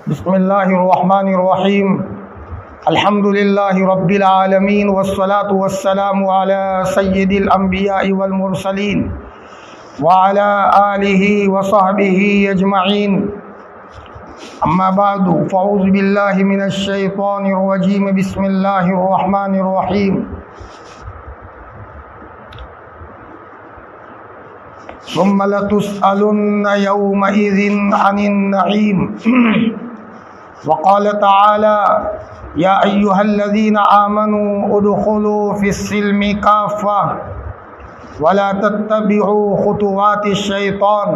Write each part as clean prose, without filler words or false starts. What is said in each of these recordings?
بسم اللہ الرحمن الرحیم الحمد للہ رب العالمین والصلاة والسلام علی سید الانبیاء والمرسلین وعلی آلہ وصحبہ اجمعین اما بعد فاعوذ باللہ من الشیطان الرجیم بسم اللہ الرحمن الرحیم ثم لتسألن يومئذ عن النعيم وقال تعالى يا أيها الذين آمنوا ادخلوا في السلم كافة ولا تتبعوا خطوات الشيطان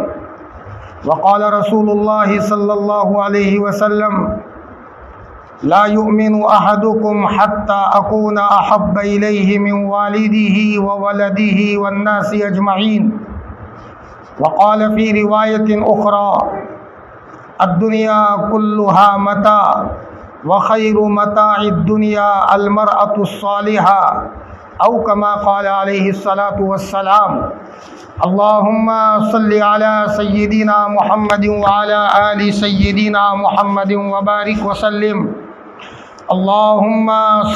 وقال رسول الله صلى الله عليه وسلم لا يؤمن أحدكم حتى أكون أحب إليه من والده وولده والناس أجمعين وقال في رواية أخرى الدنيا كلها متاع وخير متاع الدنيا المرأة الصالحة أو كما قال عليه الصلاة والسلام اللهم صل على سيدنا محمد وعلى آل سيدنا محمد وبارك وسلم اللهم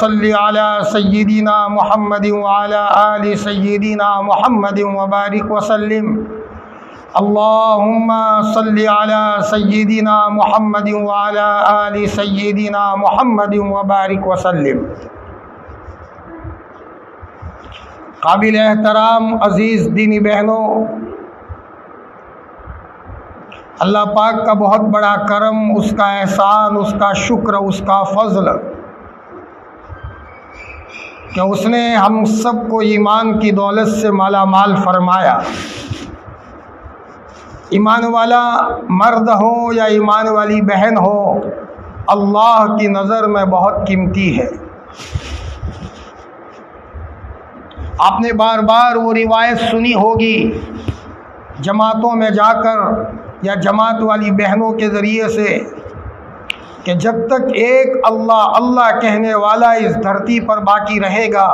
صل على سيدنا محمد وعلى آل سيدنا محمد وبارك وسلم اللهم صل على سيدنا محمد وعلى آل سيدنا محمد وبارك وسلم۔ قابل احترام عزیز دینی بہنوں، اللہ پاک کا بہت بڑا کرم، اس کا احسان، اس کا شکر، اس کا فضل کہ اس نے ہم سب کو ایمان کی دولت سے مالا مال فرمایا۔ ایمان والا مرد ہو یا ایمان والی بہن ہو، اللہ کی نظر میں بہت قیمتی ہے۔ آپ نے بار بار وہ روایت سنی ہوگی جماعتوں میں جا کر یا جماعت والی بہنوں کے ذریعے سے کہ جب تک ایک اللہ اللہ کہنے والا اس دھرتی پر باقی رہے گا،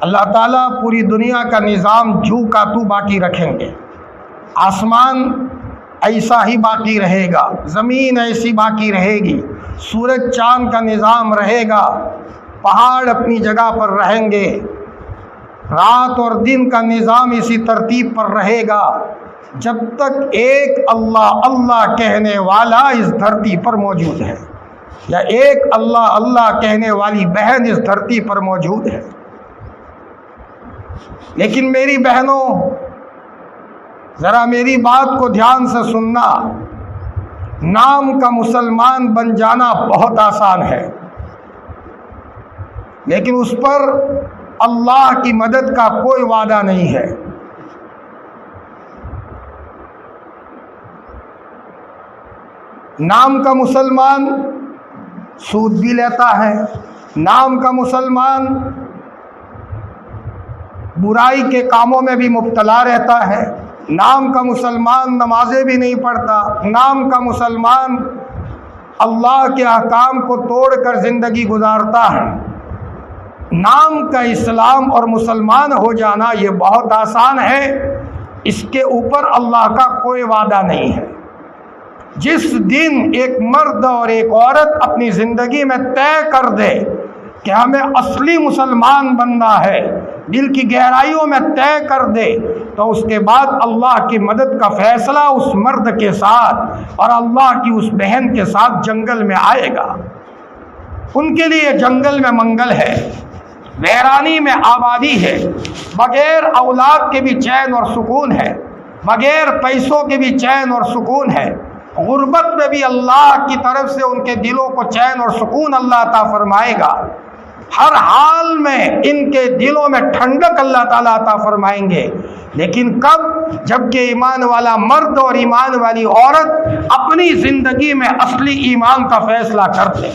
اللہ تعالیٰ پوری دنیا کا نظام جو کا تو باقی رکھیں گے۔ آسمان ایسا ہی باقی رہے گا، زمین ایسی باقی رہے گی، سورج چاند کا نظام رہے گا، پہاڑ اپنی جگہ پر رہیں گے، رات اور دن کا نظام اسی ترتیب پر رہے گا جب تک ایک اللہ اللہ کہنے والا اس دھرتی پر موجود ہے یا ایک اللہ اللہ کہنے والی بہن اس دھرتی پر موجود ہے۔ لیکن میری بہنوں، ذرا میری بات کو دھیان سے سننا، نام کا مسلمان بن جانا بہت آسان ہے، لیکن اس پر اللہ کی مدد کا کوئی وعدہ نہیں ہے۔ نام کا مسلمان سود بھی لیتا ہے، نام کا مسلمان برائی کے کاموں میں بھی مبتلا رہتا ہے، نام کا مسلمان نمازیں بھی نہیں پڑھتا، نام کا مسلمان اللہ کے احکام کو توڑ کر زندگی گزارتا ہے۔ نام کا اسلام اور مسلمان ہو جانا یہ بہت آسان ہے، اس کے اوپر اللہ کا کوئی وعدہ نہیں ہے۔ جس دن ایک مرد اور ایک عورت اپنی زندگی میں طے کر دے کہ ہمیں اصلی مسلمان بننا ہے، دل کی گہرائیوں میں طے کر دے، تو اس کے بعد اللہ کی مدد کا فیصلہ اس مرد کے ساتھ اور اللہ کی اس بہن کے ساتھ جنگل میں آئے گا۔ ان کے لیے جنگل میں منگل ہے، ویرانی میں آبادی ہے، بغیر اولاد کے بھی چین اور سکون ہے، بغیر پیسوں کے بھی چین اور سکون ہے، غربت میں بھی اللہ کی طرف سے ان کے دلوں کو چین اور سکون اللہ عطا فرمائے گا۔ ہر حال میں ان کے دلوں میں ٹھنڈک اللہ تعالیٰ عطا فرمائیں گے، لیکن کب؟ جب کہ ایمان والا مرد اور ایمان والی عورت اپنی زندگی میں اصلی ایمان کا فیصلہ کرتے۔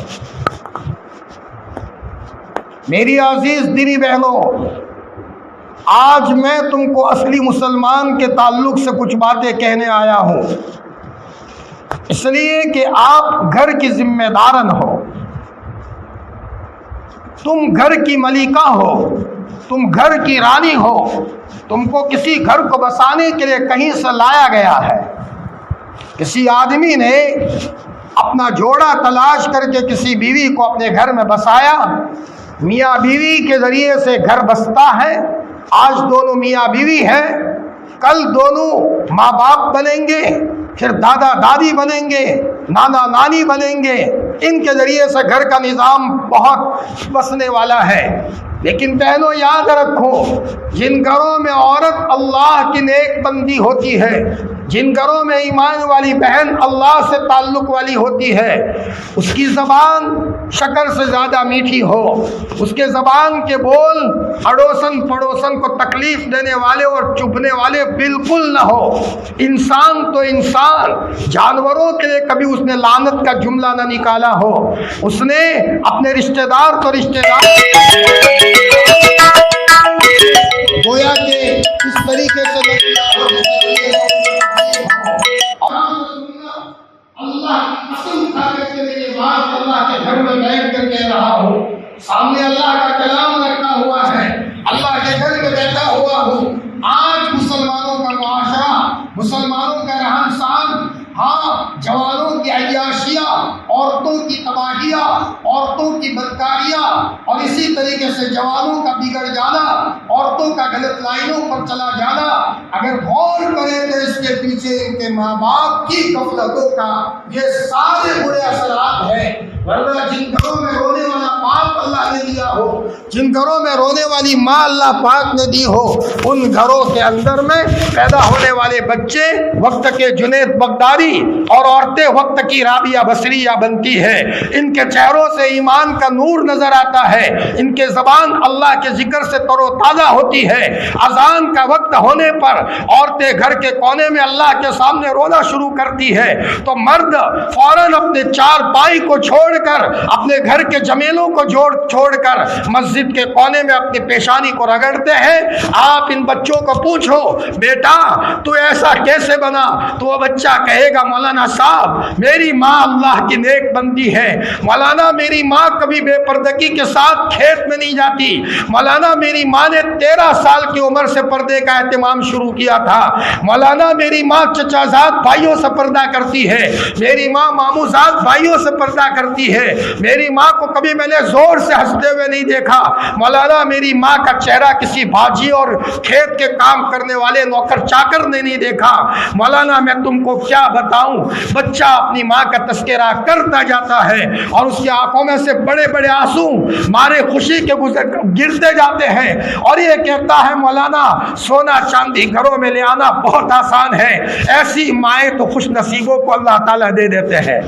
میری عزیز دینی بہنوں، آج میں تم کو اصلی مسلمان کے تعلق سے کچھ باتیں کہنے آیا ہوں، اس لیے کہ آپ گھر کی ذمہ دارن ہو، تم گھر کی ملکہ ہو، تم گھر کی رانی ہو، تم کو کسی گھر کو بسانے کے لیے کہیں سے لایا گیا ہے، کسی آدمی نے اپنا جوڑا تلاش کر کے کسی بیوی کو اپنے گھر میں بسایا، میاں بیوی کے ذریعے سے گھر بستا ہے۔ آج دونوں میاں بیوی ہیں، کل دونوں ماں باپ بنیں گے، پھر دادا دادی بنیں گے، نانا نانی بنیں گے۔ ان کے ذریعے سے گھر کا نظام بہت بسنے والا ہے۔ لیکن بہنوں یاد رکھو، جن گھروں میں عورت اللہ کی نیک بندی ہوتی ہے، جن گھروں میں ایمان والی بہن اللہ سے تعلق والی ہوتی ہے، اس کی زبان شکر سے زیادہ میٹھی ہو، اس کے زبان کے بول اڑوسن پڑوسن کو تکلیف دینے والے اور چبھنے والے بالکل نہ ہو۔ انسان تو انسان، جانوروں کے لیے کبھی اس نے لعنت کا جملہ نہ نکالا ہو۔ اس نے اپنے رشتہ دار تو رشتہ دار گویا کہ اس طریقے سے اللہ کی قسم کھا کر کے میرے بات اللہ کے گھر میں بیٹھ کر کہہ رہا ہوں، سامنے اللہ کا کلام رکھا ہوا ہے، اللہ کے گھر میں بیٹھا ہوا ہوں۔ آج مسلمانوں کا معاشرہ، مسلمانوں کا رہن سہن، ہاں جوانوں کی عیاشیاں، عورتوں کی تباہیاں، عورتوں کی بدکاریاں، اور اسی طریقے سے جوانوں کا بگڑ جانا، عورتوں کا غلط لائنوں پر چلا جانا، اگر غور کریں تو اس کے پیچھے ان کے ماں باپ کی غفلتوں کا یہ سارے برے اثرات ہیں۔ ورنہ جن گھروں میں رونے والا باپ اللہ نے دیا ہو، جن گھروں میں رونے والی ماں اللہ پاک نے دی ہو، ان گھروں کے اندر میں پیدا ہونے والے بچے وقت کے جنید بغدادی اور عورتیں وقت کی رابعہ بصریہ بنتی ہے۔ ان کے چہروں سے ایمان کا نور نظر آتا ہے، ان کے زبان اللہ کے ذکر سے تر و تازہ ہوتی ہے۔ اذان کا وقت ہونے پر عورتیں گھر کے کونے میں اللہ کے سامنے رونا شروع کرتی ہے تو مرد فوراً اپنے چار پائی کو چھوڑ کر، اپنے گھر کے جمیلوں کو چھوڑ کر مسجد کے کونے میں اپنی پیشانی کو رگڑتے ہیں۔ آپ ان بچوں کو پوچھو، بیٹا تو ایسا کیسے بنا؟ تو وہ بچہ کہے گا، مولانا صاحب میری ماں اللہ کی نیک بندی ہے، مولانا میری ماں کبھی بے پردگی کے ساتھ کھیت میں نہیں جاتی، مولانا میری ماں نے 13 سال کی عمر سے پردے کا اہتمام شروع کیا تھا، مولانا میری ماں چچا زاد بھائیوں سے پردہ کرتی ہے، میری ماں ماموں زاد بھائیوں سے پردہ کرتی ہے، میری ماں کو کبھی میں نے زور سے ہنستے ہوئے نہیں دیکھا، مولانا میری ماں کا چہرہ کسی بھاجی اور کھیت کے کام کرنے والے نوکر چاکر نے نہیں دیکھا۔ مولانا میں تم کو کیا بتاؤں، بچہ اپنی ماں کا تذکرہ کرتا جاتا ہے اور اس کی آنکھوں میں سے بڑے بڑے آنسو مارے خوشی کے گرتے جاتے ہیں اور یہ کہتا ہے، مولانا سونا چاندی گھروں میں لے آنا بہت آسان ہے، ایسی مائیں تو خوش نصیبوں کو اللہ تعالیٰ دے دیتے ہیں۔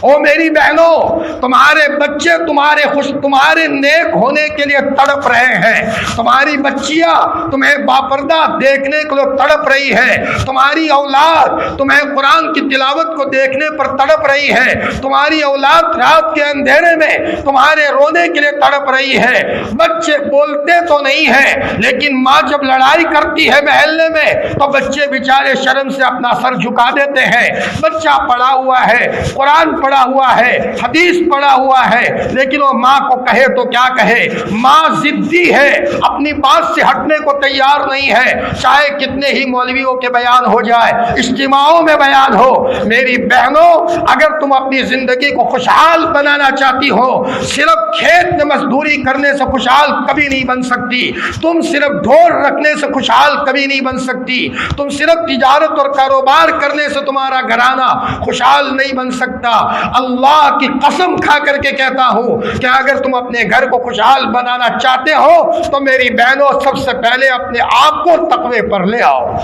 او میری بہنوں، تمہارے بچے تمہارے نیک ہونے کے لیے تڑپ رہے ہیں، تمہاری بچیاں تمہیں باپردہ دیکھنے کے لیے تڑپ رہی ہے، تمہاری اولاد تمہیں قرآن کی تلاوت کو دیکھنے پر تڑپ رہی ہے، تمہاری اولاد رات کے اندھیرے میں تمہارے رونے کے لیے تڑپ رہی ہے۔ بچے بولتے تو نہیں ہیں، لیکن ماں جب لڑائی کرتی ہے محلے میں تو بچے بیچارے شرم سے اپنا سر جھکا دیتے ہیں۔ بچہ پڑا ہوا ہے، قرآن پڑا ہوا ہے، حدیث پڑا ہوا ہے، لیکن وہ ماں کو کہے تو کیا کہے؟ ماں ضدی ہے، اپنی بات سے ہٹنے کو تیار نہیں ہے، چاہے کتنے ہی مولویوں کے بیان ہو جائے، اجتماعوں میں بیان ہو۔ میری بہنوں، اگر تم اپنی زندگی کو خوشحال بنانا چاہتی ہو، صرف کھیت میں مزدوری کرنے سے خوشحال کبھی نہیں بن سکتی، تم صرف ڈھول رکھنے سے خوشحال کبھی نہیں بن سکتی، تم صرف تجارت اور کاروبار کرنے سے تمہارا گھرانہ خوشحال نہیں بن سکتا۔ اللہ کی قسم کھا کر کے کہتا ہوں کہ اگر تم اپنے گھر کو خوشحال بنانا چاہتے ہو تو میری بہنوں سب سے پہلے اپنے آپ کو تقوی پر لے آؤ۔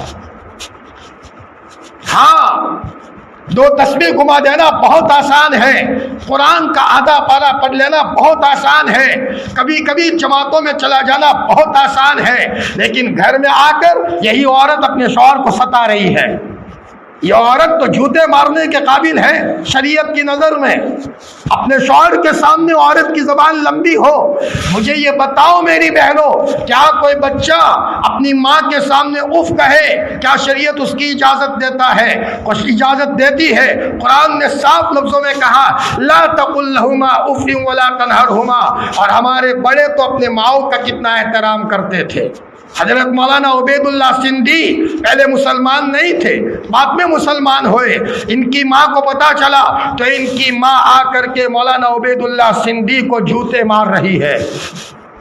ہاں، 2 تسبیح گھما دینا بہت آسان ہے، قرآن کا آدھا پارہ پڑھ لینا بہت آسان ہے، کبھی کبھی جماعتوں میں چلا جانا بہت آسان ہے، لیکن گھر میں آ کر یہی عورت اپنے شوہر کو ستا رہی ہے۔ یہ عورت تو جوتے مارنے کے قابل ہے شریعت کی نظر میں، اپنے شوہر کے سامنے عورت کی زبان لمبی ہو۔ مجھے یہ بتاؤ میری بہنوں، کیا کوئی بچہ اپنی ماں کے سامنے اف کہے؟ کیا شریعت اس کی اجازت دیتا ہے؟ کچھ اجازت دیتی ہے؟ قرآن نے صاف لفظوں میں کہا، لا تقل لهما اف ولا تنهرهما، اور ہمارے بڑے تو اپنے ماؤں کا کتنا احترام کرتے تھے۔ حضرت مولانا عبیداللہ سندھی پہلے مسلمان نہیں تھے، بعد میں مسلمان ہوئے۔ ان کی ماں کو پتہ چلا تو ان کی ماں آ کر کے مولانا عبیداللہ سندھی کو جوتے مار رہی ہے،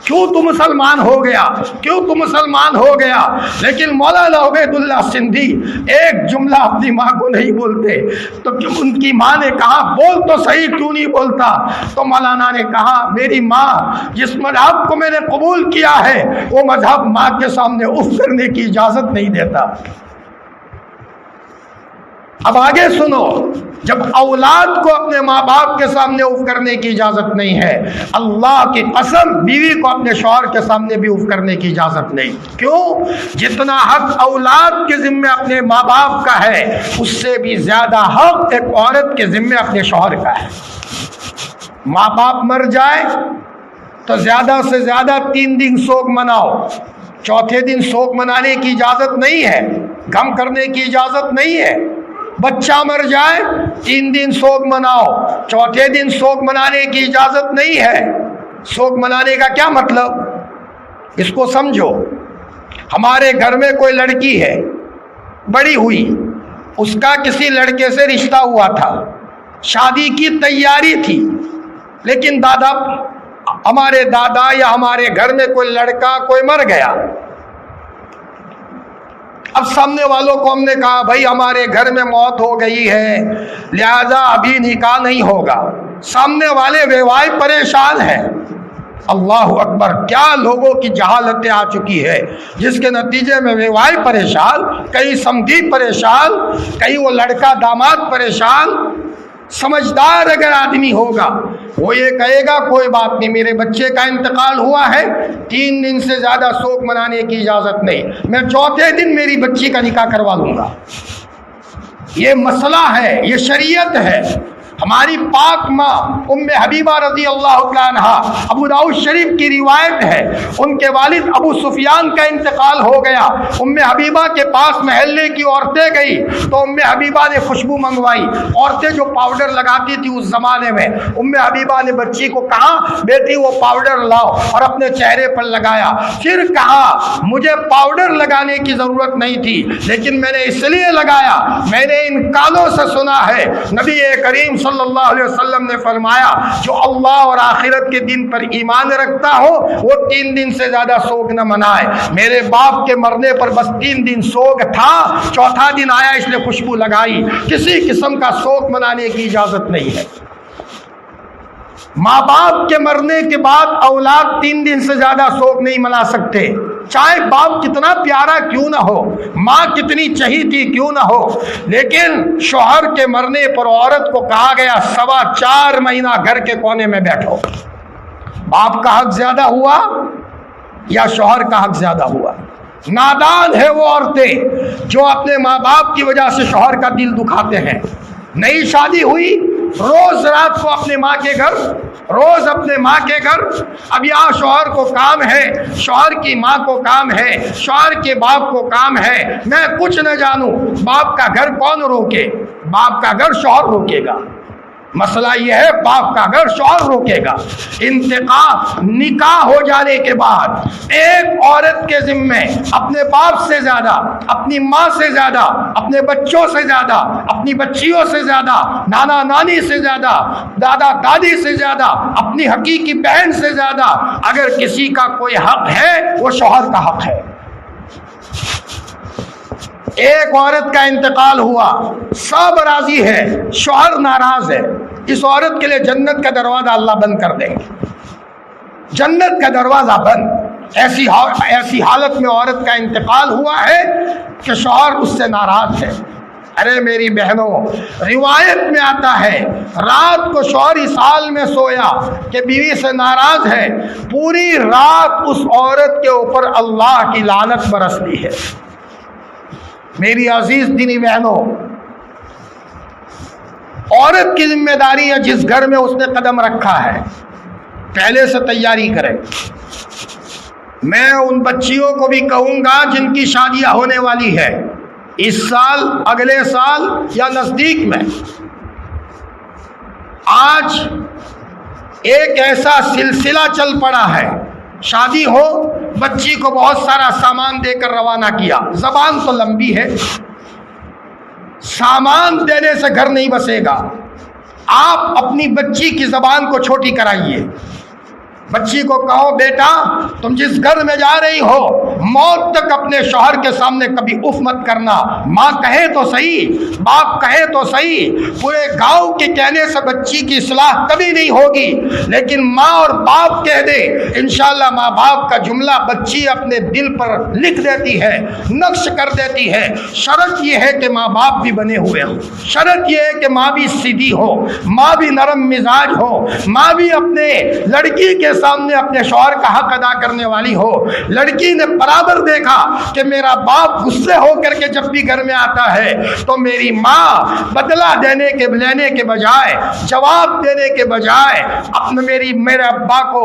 کیوں تو مسلمان ہو گیا، کیوں تو مسلمان ہو گیا؟ لیکن مولانا عبیداللہ سندھی ایک جملہ اپنی ماں کو نہیں بولتے، تو ان کی ماں نے کہا بول تو صحیح، کیوں نہیں بولتا؟ تو مولانا نے کہا میری ماں جس مذہب کو میں نے قبول کیا ہے وہ مذہب ماں کے سامنے اف کرنے کی اجازت نہیں دیتا۔ اب آگے سنو، جب اولاد کو اپنے ماں باپ کے سامنے اف کرنے کی اجازت نہیں ہے، اللہ کی قسم بیوی کو اپنے شوہر کے سامنے بھی اف کرنے کی اجازت نہیں۔ کیوں؟ جتنا حق اولاد کے ذمے اپنے ماں باپ کا ہے اس سے بھی زیادہ حق ایک عورت کے ذمے اپنے شوہر کا ہے۔ ماں باپ مر جائے تو زیادہ سے زیادہ 3 دن سوگ مناؤ، چوتھے دن سوگ منانے کی اجازت نہیں ہے، غم کرنے کی اجازت نہیں ہے۔ بچہ مر جائے 3 دن سوگ مناؤ، چوتھے دن سوگ منانے کی اجازت نہیں ہے۔ سوگ منانے کا کیا مطلب؟ اس کو سمجھو، ہمارے گھر میں کوئی لڑکی ہے، بڑی ہوئی، اس کا کسی لڑکے سے رشتہ ہوا تھا، شادی کی تیاری تھی، لیکن ہمارے دادا یا ہمارے گھر میں کوئی لڑکا کوئی مر گیا۔ اب سامنے والوں کو ہم نے کہا بھائی ہمارے گھر میں موت ہو گئی ہے لہذا ابھی نکاح نہیں ہوگا۔ سامنے والے بیوائے پریشان ہیں۔ اللہ اکبر، کیا لوگوں کی جہالتیں آ چکی ہے جس کے نتیجے میں بیوائے پریشان، کئی سمدھی پریشان، کئی وہ لڑکا داماد پریشان۔ سمجھدار اگر آدمی ہوگا وہ یہ کہے گا کوئی بات نہیں، میرے بچے کا انتقال ہوا ہے، 3 دن سے زیادہ سوگ منانے کی اجازت نہیں، میں چوتھے دن میری بچی کا نکاح کروا لوں گا۔ یہ مسئلہ ہے، یہ شریعت ہے۔ ہماری پاک ماں ام حبیبہ رضی اللہ تعالیٰ عنہا، ابو داؤد شریف کی روایت ہے، ان کے والد ابو سفیان کا انتقال ہو گیا، ام حبیبہ کے پاس محلے کی عورتیں گئی تو ام حبیبہ نے خوشبو منگوائی۔ عورتیں جو پاؤڈر لگاتی تھی اس زمانے میں، ام حبیبہ نے بچی کو کہا بیٹی وہ پاؤڈر لاؤ اور اپنے چہرے پر لگایا۔ پھر کہا مجھے پاؤڈر لگانے کی ضرورت نہیں تھی لیکن میں نے اس لیے لگایا، میں نے ان کانوں سے سنا ہے نبی کریم صلی اللہ علیہ وسلم نے فرمایا جو اللہ اور آخرت کے دن پر ایمان رکھتا ہو وہ 3 دن سے زیادہ سوگ نہ منائے۔ میرے باپ کے مرنے پر بس 3 دن سوگ تھا، چوتھا دن آیا اس نے خوشبو لگائی، کسی قسم کا سوگ منانے کی اجازت نہیں ہے۔ ماں باپ کے مرنے کے بعد اولاد 3 دن سے زیادہ سوگ نہیں منا سکتے، چاہے باپ کتنا پیارا کیوں نہ ہو، ماں کتنی چہیتی کیوں نہ ہو۔ لیکن شوہر کے مرنے پر عورت کو کہا گیا 4.25 مہینہ گھر کے کونے میں بیٹھو۔ باپ کا حق زیادہ ہوا یا شوہر کا حق زیادہ ہوا؟ نادان ہے وہ عورتیں جو اپنے ماں باپ کی وجہ سے شوہر کا دل دکھاتے ہیں۔ نئی شادی ہوئی، روز رات کو اپنے ماں کے گھر، روز اپنے ماں کے گھر، اب یہاں شوہر کو کام ہے، شوہر کی ماں کو کام ہے، شوہر کے باپ کو کام ہے، میں کچھ نہ جانوں۔ باپ کا گھر کون روکے؟ باپ کا گھر شوہر روکے گا۔ مسئلہ یہ ہے باپ کا گھر شوہر روکے گا۔ انتقال نکاح ہو جانے کے بعد ایک عورت کے ذمے اپنے باپ سے زیادہ، اپنی ماں سے زیادہ، اپنے بچوں سے زیادہ، اپنی بچیوں سے زیادہ، نانا نانی سے زیادہ، دادا دادی سے زیادہ، اپنی حقیقی بہن سے زیادہ اگر کسی کا کوئی حق ہے وہ شوہر کا حق ہے۔ ایک عورت کا انتقال ہوا، سب راضی ہے، شوہر ناراض ہے، اس عورت کے لیے جنت کا دروازہ اللہ بند کر دیں گے، جنت کا دروازہ بند۔ ایسی حالت میں عورت کا انتقال ہوا ہے کہ شوہر اس سے ناراض ہے۔ ارے میری بہنوں، روایت میں آتا ہے رات کو شوہر اس حال میں سویا کہ بیوی سے ناراض ہے، پوری رات اس عورت کے اوپر اللہ کی لعنت برستی ہے۔ میری عزیز دینی بہنوں، عورت کی ذمہ داری ہے جس گھر میں اس نے قدم رکھا ہے پہلے سے تیاری کرے۔ میں ان بچیوں کو بھی کہوں گا جن کی شادیاں ہونے والی ہے اس سال، اگلے سال یا نزدیک میں، آج ایک ایسا سلسلہ چل پڑا ہے شادی ہو، بچی کو بہت سارا سامان دے کر روانہ کیا. زبان تو لمبی ہے، سامان دینے سے گھر نہیں بسے گا. آپ اپنی بچی کی زبان کو چھوٹی کرائیے. بچی کو کہو بیٹا تم جس گھر میں جا رہی ہو موت تک اپنے شوہر کے سامنے کبھی اف مت کرنا. ماں کہے تو صحیح، باپ کہے تو صحیح، پورے گاؤں کے کہنے سے بچی کی اصلاح کبھی نہیں ہوگی، لیکن ماں اور باپ کہہ دے انشاءاللہ ماں باپ کا جملہ بچی اپنے دل پر لکھ دیتی ہے، نقش کر دیتی ہے. شرط یہ ہے کہ ماں باپ بھی بنے ہوئے ہوں، شرط یہ ہے کہ ماں بھی سیدھی ہو، ماں بھی نرم مزاج ہو، ماں بھی اپنے لڑکی کے سامنے اپنے شوہر کا حق ادا کرنے والی ہو. لڑکی نے برابر دیکھا کہ میرا باپ غصے ہو کر کے جب بھی گھر میں آتا ہے تو میری ماں بدلہ لینے کے بجائے، جواب دینے کے بجائے میرے ابا کو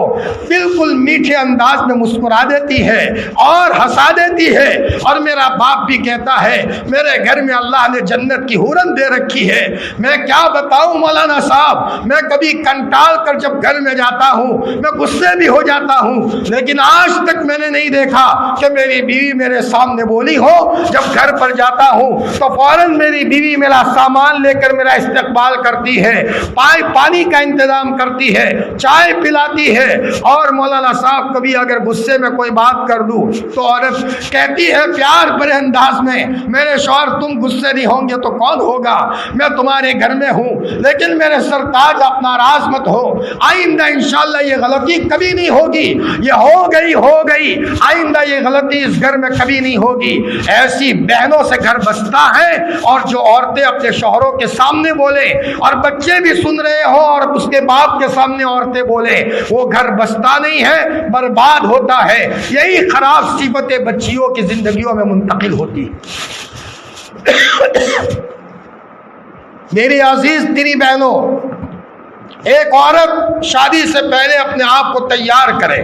بالکل میٹھے انداز میں مسکرا دیتی ہے اور ہنسا دیتی ہے. اور میرا باپ بھی کہتا ہے میرے گھر میں اللہ نے جنت کی حورن دے رکھی ہے. میں کیا بتاؤں مولانا صاحب، میں کبھی کنٹال کر جب گھر میں جاتا ہوں میں غصے بھی ہو جاتا ہوں، لیکن آج تک میں نے نہیں دیکھا کہ میری بیوی میرے سامنے بولی ہو. جب گھر پر جاتا ہوں تو فوراً میری بیوی میرا سامان لے کر میرا استقبال کرتی ہے، پانی کا انتظام کرتی ہے، چائے پلاتی ہے. اور مولانا صاحب کبھی اگر غصے میں کوئی بات کر دوں تو عورت کہتی ہے پیار بھرے انداز میں میرے شوہر تم غصے نہیں ہوں گے تو کون ہوگا، میں تمہارے گھر میں ہوں لیکن میرے سرتاج آپ ناراض مت ہو، آئندہ انشاءاللہ یہ غلطی کبھی نہیں ہوگی. یہ ہو گئی آئندہ یہ غلطی اس گھر میں کبھی نہیں ہوگی. ایسی بہنوں سے گھر بستا ہے. اور جو عورتیں اپنے شوہروں کے سامنے بولے اور بچے بھی سن رہے ہو اور اس کے باپ کے سامنے عورتیں بولے، وہ گھر بستا نہیں ہے، برباد ہوتا ہے. یہی خراب صفتیں بچیوں کی زندگیوں میں منتقل ہوتی. میری عزیز تیری بہنوں، ایک عورت شادی سے پہلے اپنے آپ کو تیار کرے.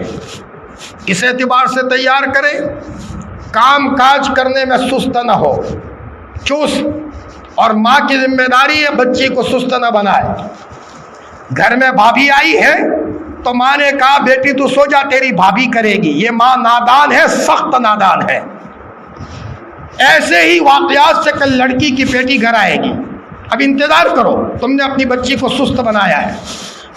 کس اعتبار سے تیار کرے؟ کام کاج کرنے میں سست نہ ہو، چست. اور ماں کی ذمہ داری ہے بچی کو سست نہ بنائے. گھر میں بھابھی آئی ہے تو ماں نے کہا بیٹی تو سو جا تیری بھابھی کرے گی. یہ ماں نادان ہے، سخت نادان ہے. ایسے ہی واقعات سے کل لڑکی کی بیٹی گھر آئے گی. اب انتظار کرو، تم نے اپنی بچی کو سست بنایا ہے.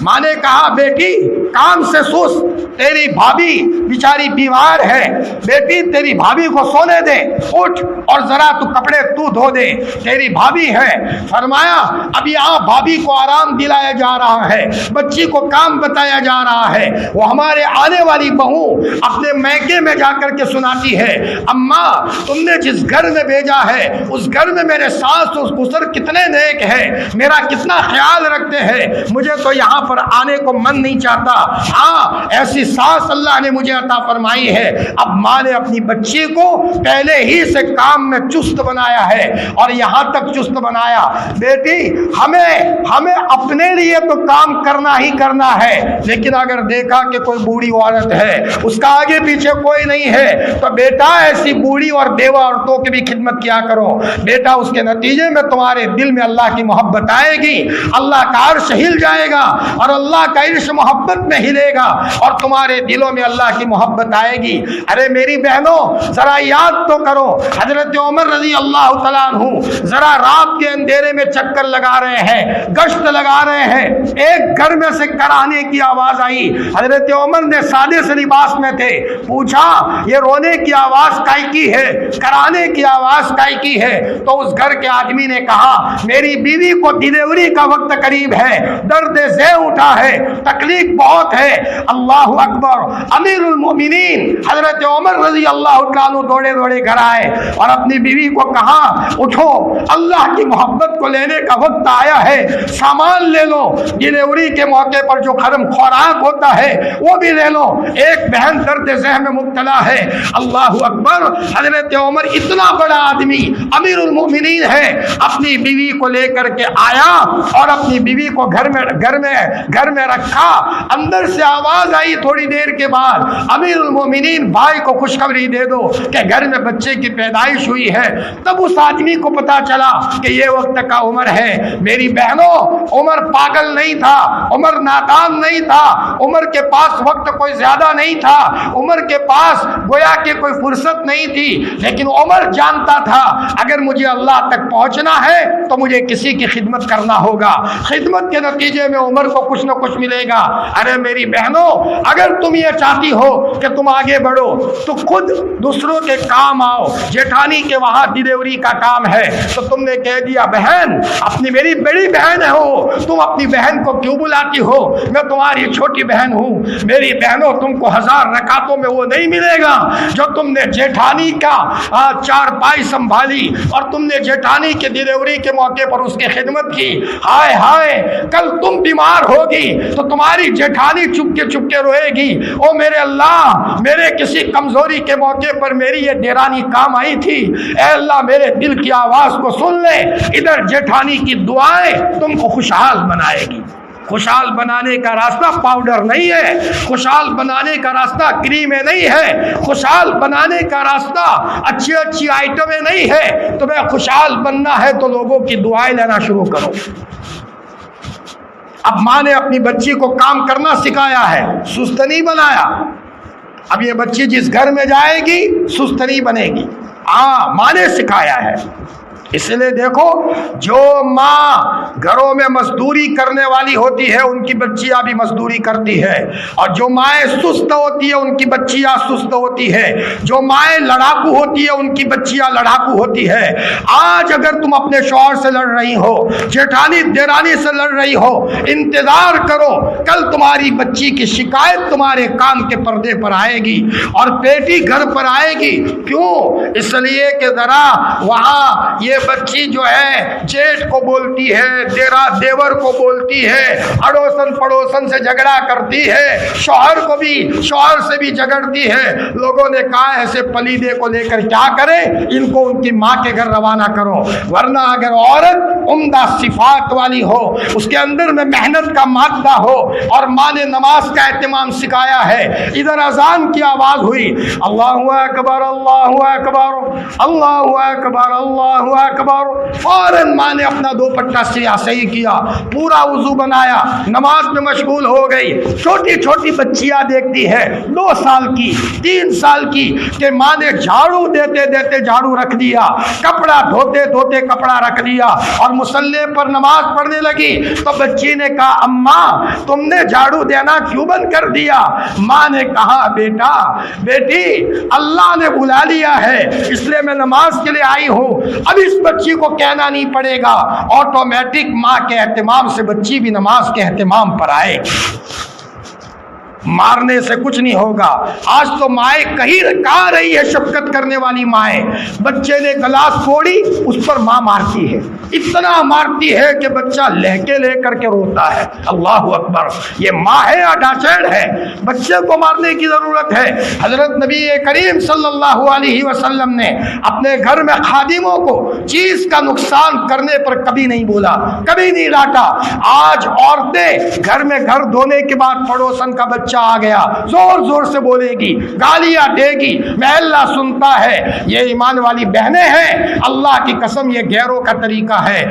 ماں نے کہا بیٹی کام سے سست، تیری بھابھی بیچاری بیمار ہے، بیٹی تیری بھابھی کو سونے دے، اٹھ اور ذرا تو کپڑے تو دھو دے، تیری بھابھی ہے. فرمایا اب یہاں بھابھی کو آرام دلایا جا رہا ہے، بچی کو کام بتایا جا رہا ہے. وہ ہمارے آنے والی بہو اپنے میکے میں جا کر کے سناتی ہے اماں تم نے جس گھر میں بھیجا ہے اس گھر میں میرے ساس اور سسر کتنے نیک ہیں، میرا کتنا خیال رکھتے ہیں، مجھے تو یہاں پر آنے کو من نہیں چاہتا. ہاں ایسی ساس اللہ نے مجھے عطا فرمائی ہے. اب ماں نے اپنی بچی کو پہلے ہی سے کام میں چست بنایا ہے اور یہاں تک چست بنایا بیٹی ہمیں اپنے لیے تو کام کرنا ہی کرنا ہے، لیکن اگر دیکھا کہ کوئی بوڑھی عورت ہے اس کا آگے پیچھے کوئی نہیں ہے تو بیٹا ایسی بوڑھی اور بیوہ عورتوں کی بھی خدمت کیا کرو. بیٹا اس کے نتیجے میں تمہارے دل میں اللہ کی محبت آئے گی، اللہ کا عرش ہل جائے گا اور اللہ کا عرش محبت میں ہلے گا اور تمہارے دلوں میں اللہ کی محبت آئے گی. ارے میری بہنوں ذرا یاد تو کرو حضرت عمر رضی اللہ تعالیٰ عنہ ذرا رات کے اندھیرے میں چکر لگا رہے ہیں، گشت لگا رہے ہیں. ایک گھر میں سے کرانے کی آواز آئی. حضرت عمر نے سادے سے لباس میں تھے، پوچھا یہ رونے کی آواز کائی کی ہے، کرانے کی آواز کائی کی ہے؟ تو اس گھر کے آدمی نے کہا میری بیوی کو ڈیلیوری کا وقت قریب ہے، درد ذہ اٹھا ہے، تکلیف بہت ہے. اللہ اکبر. امیر المومنین حضرت عمر رضی اللہ عنہ دوڑے گھر آئے اور اپنی بیوی کو کہا اٹھو، اللہ کی محبت کو لینے کا وقت آیا ہے، سامان لے لو، ڈیلیوری کے موقع پر جو خوراک ہوتا ہے وہ بھی لے لو. ایک بہن درد ذہ میں مبتلا ہے. اللہ اکبر. حضرت عمر اتنا بڑا آدمی امیر المومنین ہے، اپنی بیوی کو لے کر کے آیا اور اپنی بیوی کو گھر میں رکھا. اندر سے آواز آئی تھوڑی تھوڑی دیر کے بعد امیر المومنین بھائی کو خوشخبری دے دو کہ گھر میں بچے کی پیدائش ہوئی ہے، تب اس آدمی کو پتا چلا کہ یہ وقت کا عمر ہے۔ میری بہنوں، عمر پاگل نہیں تھا، عمر نادان نہیں تھا، عمر کے پاس وقت کوئی زیادہ نہیں تھا، عمر کے پاس گویا کہ کوئی فرصت نہیں تھی، لیکن عمر جانتا تھا اگر مجھے اللہ تک پہنچنا ہے تو مجھے کسی کی خدمت کرنا ہوگا، خدمت کے نتیجے میں عمر کو کچھ نہ کچھ ملے گا۔ ارے میری بہنوں، اگر تم یہ چاہتی ہو کہ تم آگے بڑھو تو خود دوسروں کے کام آؤ۔ جیٹھانی کے وہاں ڈیلیوری کا کام ہے تو تم نے کہہ دیا بہن، اپنی میری بڑی بہن ہو، تم اپنی بہن کو کیوں بلاتی ہو؟ میں تمہاری چھوٹی بہن ہوں۔ میری بہنوں، تم کو 1000 رکعتوں میں وہ نہیں ملے گا جو تم نے جیٹھانی کا چارپائی سنبھالی اور تم نے جیٹھانی کے ڈیلیوری کے موقع پر اس کی خدمت کی۔ ہائے ہائے، کل تم بیمار ہوگی تو تمہاری جیٹھانی چپ کے روئے گی، او میرے اللہ، میرے کسی کمزوری کے موقع پر میری یہ دیرانی کام آئی تھی، اے اللہ میرے دل کی آواز کو سن لے۔ ادھر جیٹھانی کی دعائیں تم کو خوشحال بنائے گی۔ خوشحال بنانے کا راستہ پاؤڈر نہیں ہے، خوشحال بنانے کا راستہ کریمیں نہیں ہے، خوشحال بنانے کا راستہ اچھی اچھی آئٹمیں نہیں ہے۔ تمہیں خوشحال بننا ہے تو لوگوں کی دعائیں لینا شروع کرو۔ اب ماں نے اپنی بچی کو کام کرنا سکھایا ہے، سست نہیں بنایا۔ اب یہ بچی جس گھر میں جائے گی سست نہیں بنے گی، ماں نے سکھایا ہے۔ اس لیے دیکھو، جو ماں گھروں میں مزدوری کرنے والی ہوتی ہے ان کی بچیاں بھی مزدوری کرتی ہے، اور جو مائیں سست ہوتی ہے ان کی بچیاں سست ہوتی ہے، جو مائیں لڑاکو ہوتی ہے ان کی بچیاں لڑاکو ہوتی ہے۔ آج اگر تم اپنے شوہر سے لڑ رہی ہو، جیٹھانی دیرانی سے لڑ رہی ہو، انتظار کرو، کل تمہاری بچی کی شکایت تمہارے کان کے پردے پر آئے گی اور بیٹی گھر پر آئے گی۔ کیوں؟ اس لیے کہ ذرا وہاں یہ بچی جو ہے جیٹ کو بولتی ہے، دیور کو بولتی ہے، اڑوسن پڑوسن سے جھگڑا کرتی ہے، شوہر سے بھی جھگڑتی ہے۔ لوگوں نے کہا ایسے پلیدے کو لے کر کیا کرے، ان کو ان کی ماں کے گھر روانہ کرو۔ ورنہ اگر عورت عمدہ صفات والی ہو، اس کے اندر میں محنت کا مادہ ہو، اور ماں نے نماز کا اہتمام سکھایا ہے، ادھر اذان کی آواز ہوئی، اللہ اکبر اللہ اکبر اللہ اکبر اللہ اکبر، فوراً ماں نے اپنا دوپٹہ صحیح کیا، پورا وضو بنایا، نماز میں مشغول ہو گئی۔ چھوٹی چھوٹی بچیاں دیکھتی ہے 2 سال کی 3 سال کی کہ ماں نے جھاڑو دیتے دیتے جھاڑو رکھ دیا، کپڑا دھوتے دھوتے کپڑا رکھ دیا، اور مصلی پر نماز پڑھنے لگی تو بچی نے کہا اماں تم نے جھاڑو دینا کیوں بند کر دیا؟ ماں نے کہا بیٹی اللہ نے بلا لیا ہے اس لیے میں نماز کے لیے آئی ہوں۔ اب اس بچی کو کہنا نہیں پڑے گا، آٹومیٹک ماں کے اہتمام سے بچی بھی نماز کے اہتمام پر آئے گی۔ مارنے سے کچھ نہیں ہوگا۔ آج تو مائیں کہا رہی ہے شفقت کرنے والی مائیں، بچے نے گلاس پھوڑی اس پر ماں مارتی ہے، اتنا مارتی ہے کہ بچہ لہکے لے کر کے روتا ہے۔ اللہ اکبر، یہ ماں ہے یا ڈاچیڑ ہے؟ بچے کو مارنے کی ضرورت ہے۔ حضرت نبی کریم صلی اللہ علیہ وسلم نے اپنے گھر میں خادموں کو چیز کا نقصان کرنے پر کبھی نہیں بولا، کبھی نہیں ڈانٹا۔ آج عورتیں گھر میں گھر دھونے کے بعد پڑوسن کا بچہ آ گیا، زور زور سے بولے گی، گالیاں دے گی، محلہ سنتا ہے۔ یہ ایمان والی بہنیں ہیں، اللہ کی قسم یہ غیروں کا طریقہ ہے،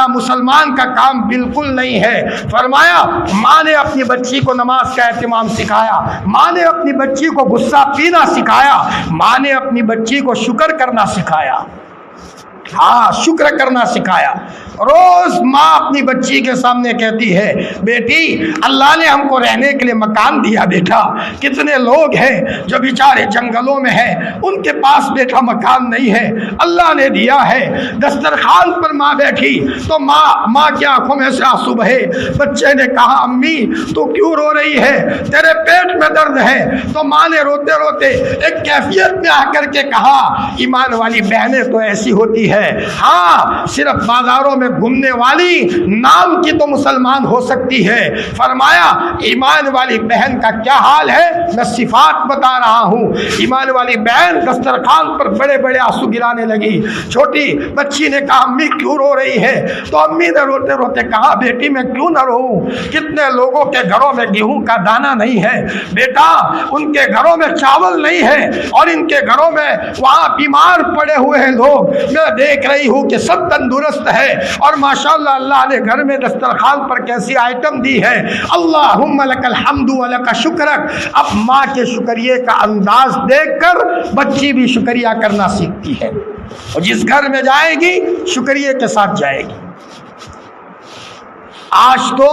مسلمان کا کام بالکل نہیں ہے۔ فرمایا ماں نے اپنی بچی کو نماز کا اہتمام سکھایا، ماں نے اپنی بچی کو غصہ پینا سکھایا، ماں نے اپنی بچی کو شکر کرنا سکھایا، شکر کرنا سکھایا۔ روز ماں اپنی بچی کے سامنے کہتی ہے بیٹی اللہ نے ہم کو رہنے کے لیے مکان دیا بیٹا، کتنے لوگ ہیں جو بیچارے جنگلوں میں ہیں، ان کے پاس بیٹا مکان نہیں ہے، اللہ نے دیا ہے۔ دسترخوان پر ماں بیٹھی تو ماں کی آنکھوں میں سے آنسو بہے۔ بچے نے کہا امی تو کیوں رو رہی ہے، تیرے پیٹ میں درد ہے؟ تو ماں نے روتے روتے ایک کیفیت میں آ کر کے کہا ایمان والی بہنیں تو ایسی ہوتی ہے، صرف بازاروں میں میں گھومنے والی نام کی تو مسلمان ہو سکتی ہے۔ فرمایا ایمان والی بہن کا کیا حال ہے، میں صفات بتا رہا ہوں۔ ایمان والی بہن دسترخوان پر بڑے بڑے آنسو گرانے لگی۔ چھوٹی بچی نے کہا امی کیوں رو رہی ہے؟ تو امی نے روتے روتے کہا بیٹی میں کیوں نہ روؤں، کتنے لوگوں کے گھروں میں گیہوں کا دانہ نہیں ہے بیٹا، ان کے گھروں میں چاول نہیں ہے، اور ان کے گھروں میں وہاں بیمار پڑے ہوئے ہیں لوگ، میں دیکھ رہی ہوں کہ سب تندرست ہے، اور ماشاءاللہ اللہ نے گھر میں دسترخوان پر کیسی آئٹم دی ہے، اللہم لک الحمد ولک شکرک۔ اب ماں کے شکریہ کا انداز دیکھ کر بچی بھی شکریہ کرنا سیکھتی ہے، اور جس گھر میں جائے گی شکریہ کے ساتھ جائے گی۔ آج تو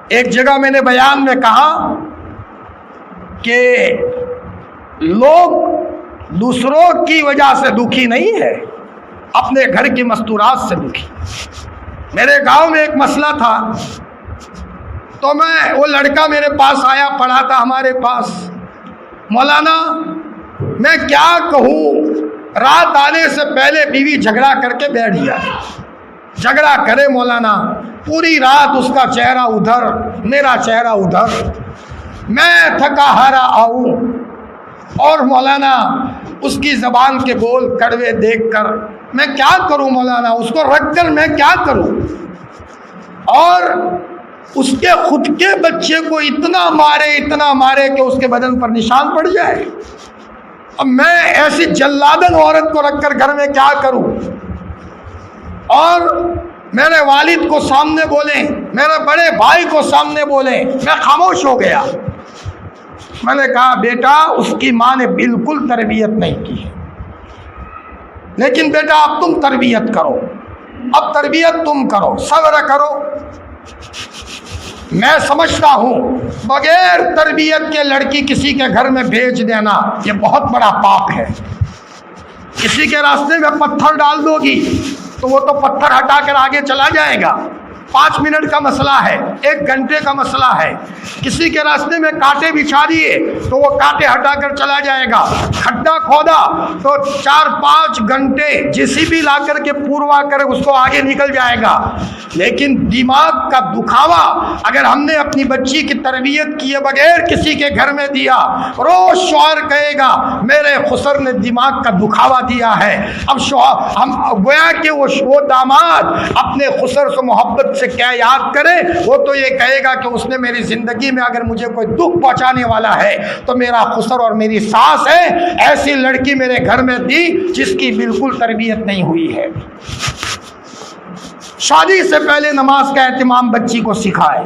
ایک جگہ میں نے بیان میں کہا کہ لوگ دوسروں کی وجہ سے دکھی نہیں ہے، اپنے گھر کی مستورات سے دکھی۔ میرے گاؤں میں ایک مسئلہ تھا، تو وہ لڑکا میرے پاس آیا، پڑھا تھا ہمارے پاس، مولانا میں کیا کہوں، رات آنے سے پہلے بیوی جھگڑا کر کے بیٹھ جائے، جھگڑا کرے مولانا، پوری رات اس کا چہرہ ادھر میرا چہرہ ادھر، میں تھکا ہارا آؤں، اور مولانا اس کی زبان کے بول کڑوے دیکھ کر میں کیا کروں مولانا، اس کو رکھ کر میں کیا کروں، اور اس کے خود کے بچے کو اتنا مارے کہ اس کے بدن پر نشان پڑ جائے۔ اب میں ایسی جلادن عورت کو رکھ کر گھر میں کیا کروں؟ اور میرے والد کو سامنے بولیں، میرے بڑے بھائی کو سامنے بولیں، میں خاموش ہو گیا۔ میں نے کہا بیٹا اس کی ماں نے بالکل تربیت نہیں کی ہے، لیکن بیٹا اب تم تربیت کرو، اب تربیت تم کرو، صبر کرو۔ میں سمجھتا ہوں بغیر تربیت کے لڑکی کسی کے گھر میں بھیج دینا یہ بہت بڑا پاپ ہے۔ کسی کے راستے میں پتھر ڈال دو گی تو وہ تو پتھر ہٹا کر آگے چلا جائے گا، 5 منٹ کا مسئلہ ہے، 1 گھنٹے کا مسئلہ ہے۔ کسی کے راستے میں کانٹے بچھا دیے تو وہ کانٹے ہٹا کر چلا جائے گا، کھڈا کھودا تو 4-5 گھنٹے JCB لا کر کے پوروا کر اس کو آگے نکل جائے گا۔ لیکن دماغ کا دکھاوا اگر ہم نے اپنی بچی کی تربیت کیے بغیر کسی کے گھر میں دیا، روز شوہر کہے گا میرے خسر نے دماغ کا دکھاوا دیا ہے۔ اب شوہر ہم گویا کہ وہ داماد اپنے خسر سے محبت سے کیا یاد کرے، وہ تو یہ کہے گا کہ اس نے میری زندگی میں اگر مجھے کوئی دکھ پہنچانے والا ہے تو میرا خسر اور میری ساس ہے، ایسی لڑکی میرے گھر میں دی جس کی بالکل تربیت نہیں ہوئی ہے۔ شادی سے پہلے نماز کا اہتمام بچی کو سکھائے۔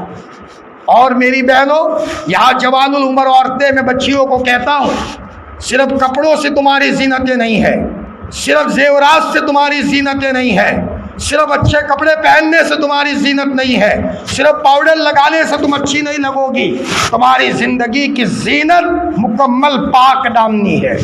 اور میری بہنوں، یہاں جوان العمر عورتیں، میں بچیوں کو کہتا ہوں صرف کپڑوں سے تمہاری زینتیں نہیں ہے، صرف زیورات سے تمہاری زینتیں نہیں ہے، صرف اچھے کپڑے پہننے سے تمہاری زینت نہیں ہے، صرف پاؤڈر لگانے سے تم اچھی نہیں لگو گی، تمہاری زندگی کی زینت مکمل پاک دامنی ہے۔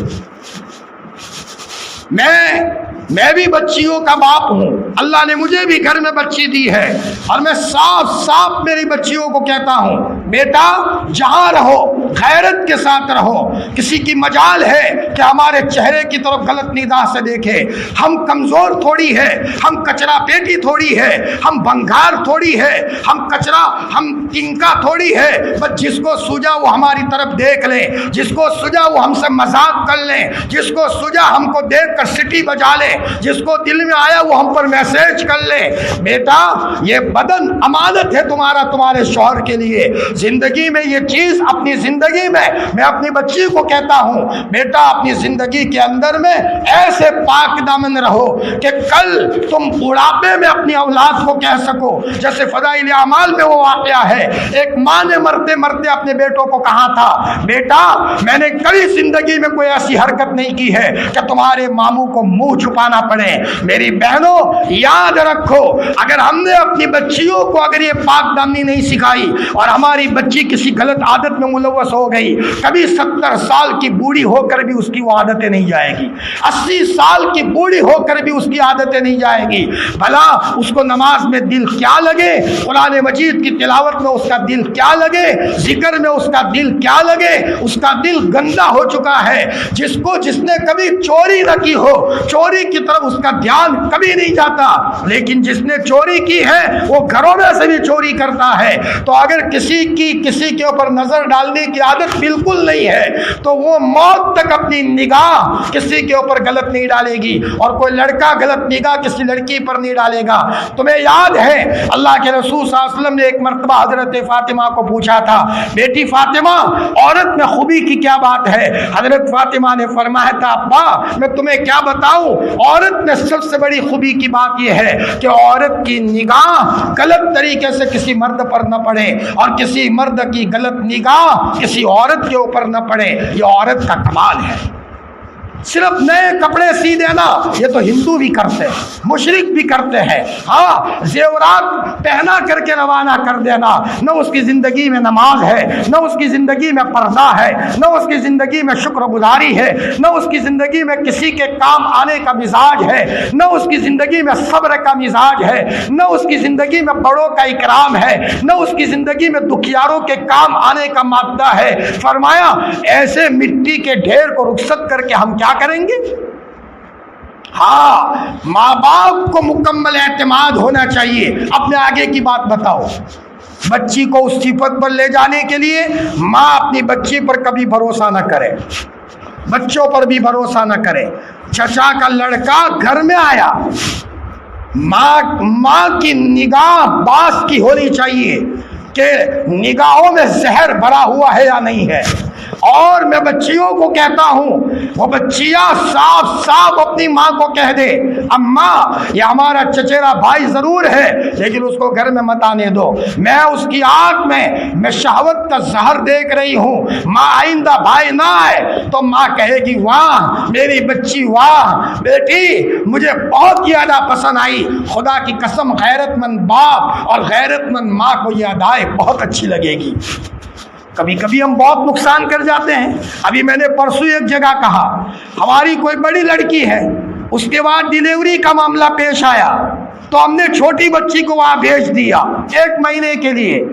میں بھی بچیوں کا باپ ہوں، اللہ نے مجھے بھی گھر میں بچی دی ہے، اور میں صاف میری بچیوں کو کہتا ہوں بیٹا جہاں رہو غیرت کے ساتھ رہو۔ کسی کی مجال ہے کہ ہمارے چہرے کی طرف غلط نگاہ سے دیکھے، ہم کمزور تھوڑی ہے، ہم کچرا پیٹی تھوڑی ہے، ہم بنگار تھوڑی ہے، ہم تنکا تھوڑی ہے، بس جس کو سوجا وہ ہماری طرف دیکھ لیں، جس کو سوجا وہ ہم سے مذاق کر لیں، جس کو سوجا ہم کو دیکھ کر سٹی بجا لیں، جس کو دل میں آیا وہ ہم پر میسج کر لے۔ بیٹا یہ بدن امانت ہے تمہارے شوہر کے لیے۔ زندگی میں یہ چیز اپنی زندگی میں اپنی بچی کو کہتا ہوں بیٹا اپنی زندگی کے اندر میں ایسے پاک دامن رہو کہ کل تم بڑھاپے میں اپنی اولاد کو کہہ سکو، جیسے فضائل اعمال میں وہ واقعہ ہے، ایک ماں نے مرتے مرتے اپنے بیٹوں کو کہا تھا بیٹا میں نے کبھی زندگی میں کوئی ایسی حرکت نہیں کی ہے کہ تمہارے ماموں کو منہ چھپانا پڑے۔ میری بہنوں یاد رکھو اگر ہم نے اپنی بچیوں کو اگر یہ پاک دامنی نہیں سکھائی اور ہماری بچی کسی غلط عادت میں ملوث ہو گئی، کبھی 70 سال کی بوڑھی ہو کر بھی اس کی وہ عادتیں نہیں جائے گی، 80 سال کی بوڑھی ہو کر بھی اس کی عادتیں نہیں جائے گی۔ بھلا اس کو نماز میں دل کیا لگے، قرآن مجید کی تلاوت میں اس کا دل کیا لگے، ذکر میں اس کا دل کیا لگے، اس کا دل گندا ہو چکا ہے۔ جس نے کبھی چوری نہ کی ہو، چوری کی طرف اس کا دھیان کبھی نہیں جاتا، لیکن جس نے چوری کی ہے وہ گھروں میں سے بھی چوری کرتا ہے۔ تو اگر کسی کے اوپر نظر ڈالنے کی عادت بالکل نہیں ہے تو وہ موت تک اپنی نگاہ کسی کے اوپر غلط نہیں ڈالے گی، اور کوئی لڑکا غلط نگاہ کسی لڑکی پر نہیں ڈالے گا۔ تمہیں یاد ہے اللہ کے رسول صلی اللہ علیہ وسلم نے ایک مرتبہ حضرت فاطمہ کو پوچھا تھا، بیٹی فاطمہ عورت میں خوبی کی کیا بات ہے؟ حضرت فاطمہ نے فرمایا تھا، ابا میں تمہیں کیا بتاؤں، عورت میں سب سے بڑی خوبی کی بات یہ ہے کہ عورت کی نگاہ غلط طریقے سے کسی مرد پر نہ پڑے، اور کسی مرد کی غلط نگاہ کسی عورت کے اوپر نہ پڑے۔ یہ عورت کا کمال ہے۔ صرف نئے کپڑے سی دینا یہ تو ہندو بھی کرتے ہیں، مشرک بھی کرتے ہیں، ہاں زیورات پہنا کر کے روانہ کر دینا، نہ اس کی زندگی میں نماز ہے، نہ اس کی زندگی میں پردہ ہے، نہ اس کی زندگی میں شکر گزاری ہے، نہ اس کی زندگی میں کسی کے کام آنے کا مزاج ہے، نہ اس کی زندگی میں صبر کا مزاج ہے، نہ اس کی زندگی میں بڑوں کا اکرام ہے، نہ اس کی زندگی میں دکھیاروں کے کام آنے کا مادہ ہے۔ فرمایا ایسے مٹی کے ڈھیر کو رخصت کر کے ہم کیا کریں گے؟ ہاں ماں باپ کو مکمل اعتماد ہونا چاہیے۔ اپنے آگے کی بات بتاؤ، بچی کو اس صفت پر لے جانے کے لیے ماں اپنی بچی پر کبھی بھروسہ نہ کرے، بچوں پر بھی بھروسہ نہ کرے۔ چچا کا لڑکا گھر میں آیا، ماں کی نگاہ باس کی ہونی چاہیے کہ نگاہوں میں زہر بھرا ہوا ہے یا نہیں ہے۔ اور میں بچیوں کو کہتا ہوں، وہ بچیاں صاف صاف اپنی ماں کو کہہ دے، اماں یہ ہمارا چچیرا بھائی ضرور ہے لیکن اس کو گھر میں مت آنے دو، میں اس کی آنکھ میں شہوت کا زہر دیکھ رہی ہوں، ماں آئندہ بھائی نہ آئے تو ماں کہے گی واہ میری بچی، واہ بیٹی مجھے بہت زیادہ پسند آئی۔ خدا کی قسم غیرت مند باپ اور غیرت مند ماں کو یہ ادائیں بہت اچھی لگے گی۔ کبھی کبھی ہم بہت نقصان کر جاتے ہیں۔ ابھی میں نے پرسوں ایک جگہ کہا، ہماری کوئی بڑی لڑکی ہے، اس کے بعد ڈیلیوری کا معاملہ پیش آیا تو ہم نے چھوٹی بچی کو وہاں بھیج دیا 1 مہینے کے لیے۔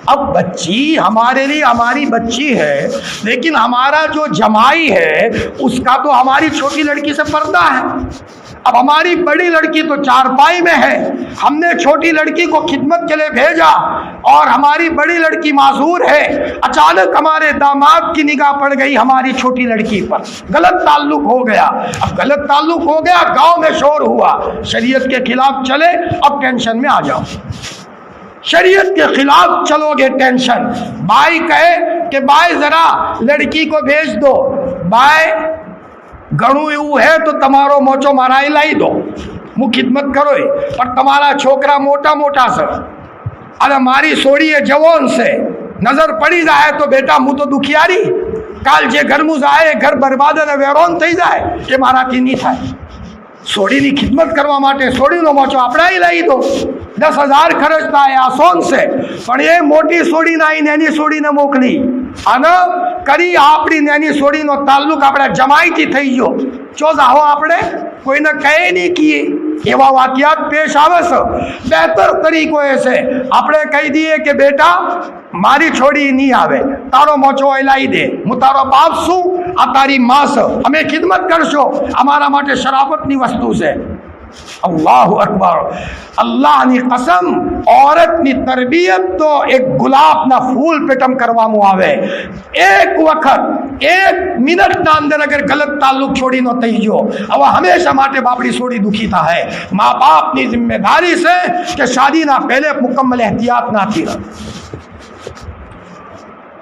اب بچی ہمارے لیے ہماری بچی ہے، لیکن ہمارا جو جمائی ہے اس کا تو ہماری چھوٹی لڑکی سے پردہ ہے۔ اب ہماری بڑی لڑکی تو چارپائی میں ہے، ہم نے چھوٹی لڑکی کو خدمت کے لیے بھیجا اور ہماری بڑی لڑکی معذور ہے۔ اچانک ہمارے داماد کی نگاہ پڑ گئی ہماری چھوٹی لڑکی پر، غلط تعلق ہو گیا۔ اب غلط تعلق ہو گیا، گاؤں میں شور ہوا، شریعت کے خلاف چلے، اب ٹینشن میں آ جاؤ، شریعت کے خلاف چلو گے ٹینشن۔ بھائی کہے کہ بھائی ذرا لڑکی کو بھیج دو، بھائی گھڑوں ایو ہے تو تمہارو موچو مارائی لائی دو، مو خدمت کرو پر تمہارا چھوکرا موٹا موٹا سر، ارے ماری سوڑی ہے جوان سے نظر پڑی جائے تو بیٹا مو تو دکھیاری کال جے گھر مو جائے گھر برباد نے ویرون થઈ જાય કે મારાથી નહીં થાય। સોડીની ખિદમત કરવા માટે સોડીનો મોચો આપણાઈ લઈ દો, 10,000 ખર્ચ થાય આસોન છે, પણ એ મોટી સોડી નાઈ નેની સોડીને મોકલી અને કરી આપણી નેની સોડીનો તાલ્લુક આપણા જમાઈથી થઈ ગયો। જો જાહો આપણે કોઈને કહે નહીં કીએ એવા વાકિયાત પેશ આવે છે। બહેતર તરીકો એ છે આપણે કહી દઈએ કે બેટા મારી છોડી નહીં આવે, તારો મોચો હલાઈ દે, હું તારો બાપ છું, આ તારી માં છે, અમે ખિદમત કરશો, અમારા માટે શરાફતની વસ્તુ છે। اللہ اکبر، اللہ ની قسم عورتની તરબિયત તો એક ગુલાબના ફૂલ પેટમ કરવામાં આવે। એક વખત 1 મિનિટના અંદર અગર ગલત તાલ્લુક છોડીનો થઈ ગયો હવે હંમેશા માટે બાપડી છોડી દુખી થાય। મા બાપની જિમ્મેદારી છે કે શાદીના પહેલે મુકમ્મલ એહતિયાત નાથી રહ।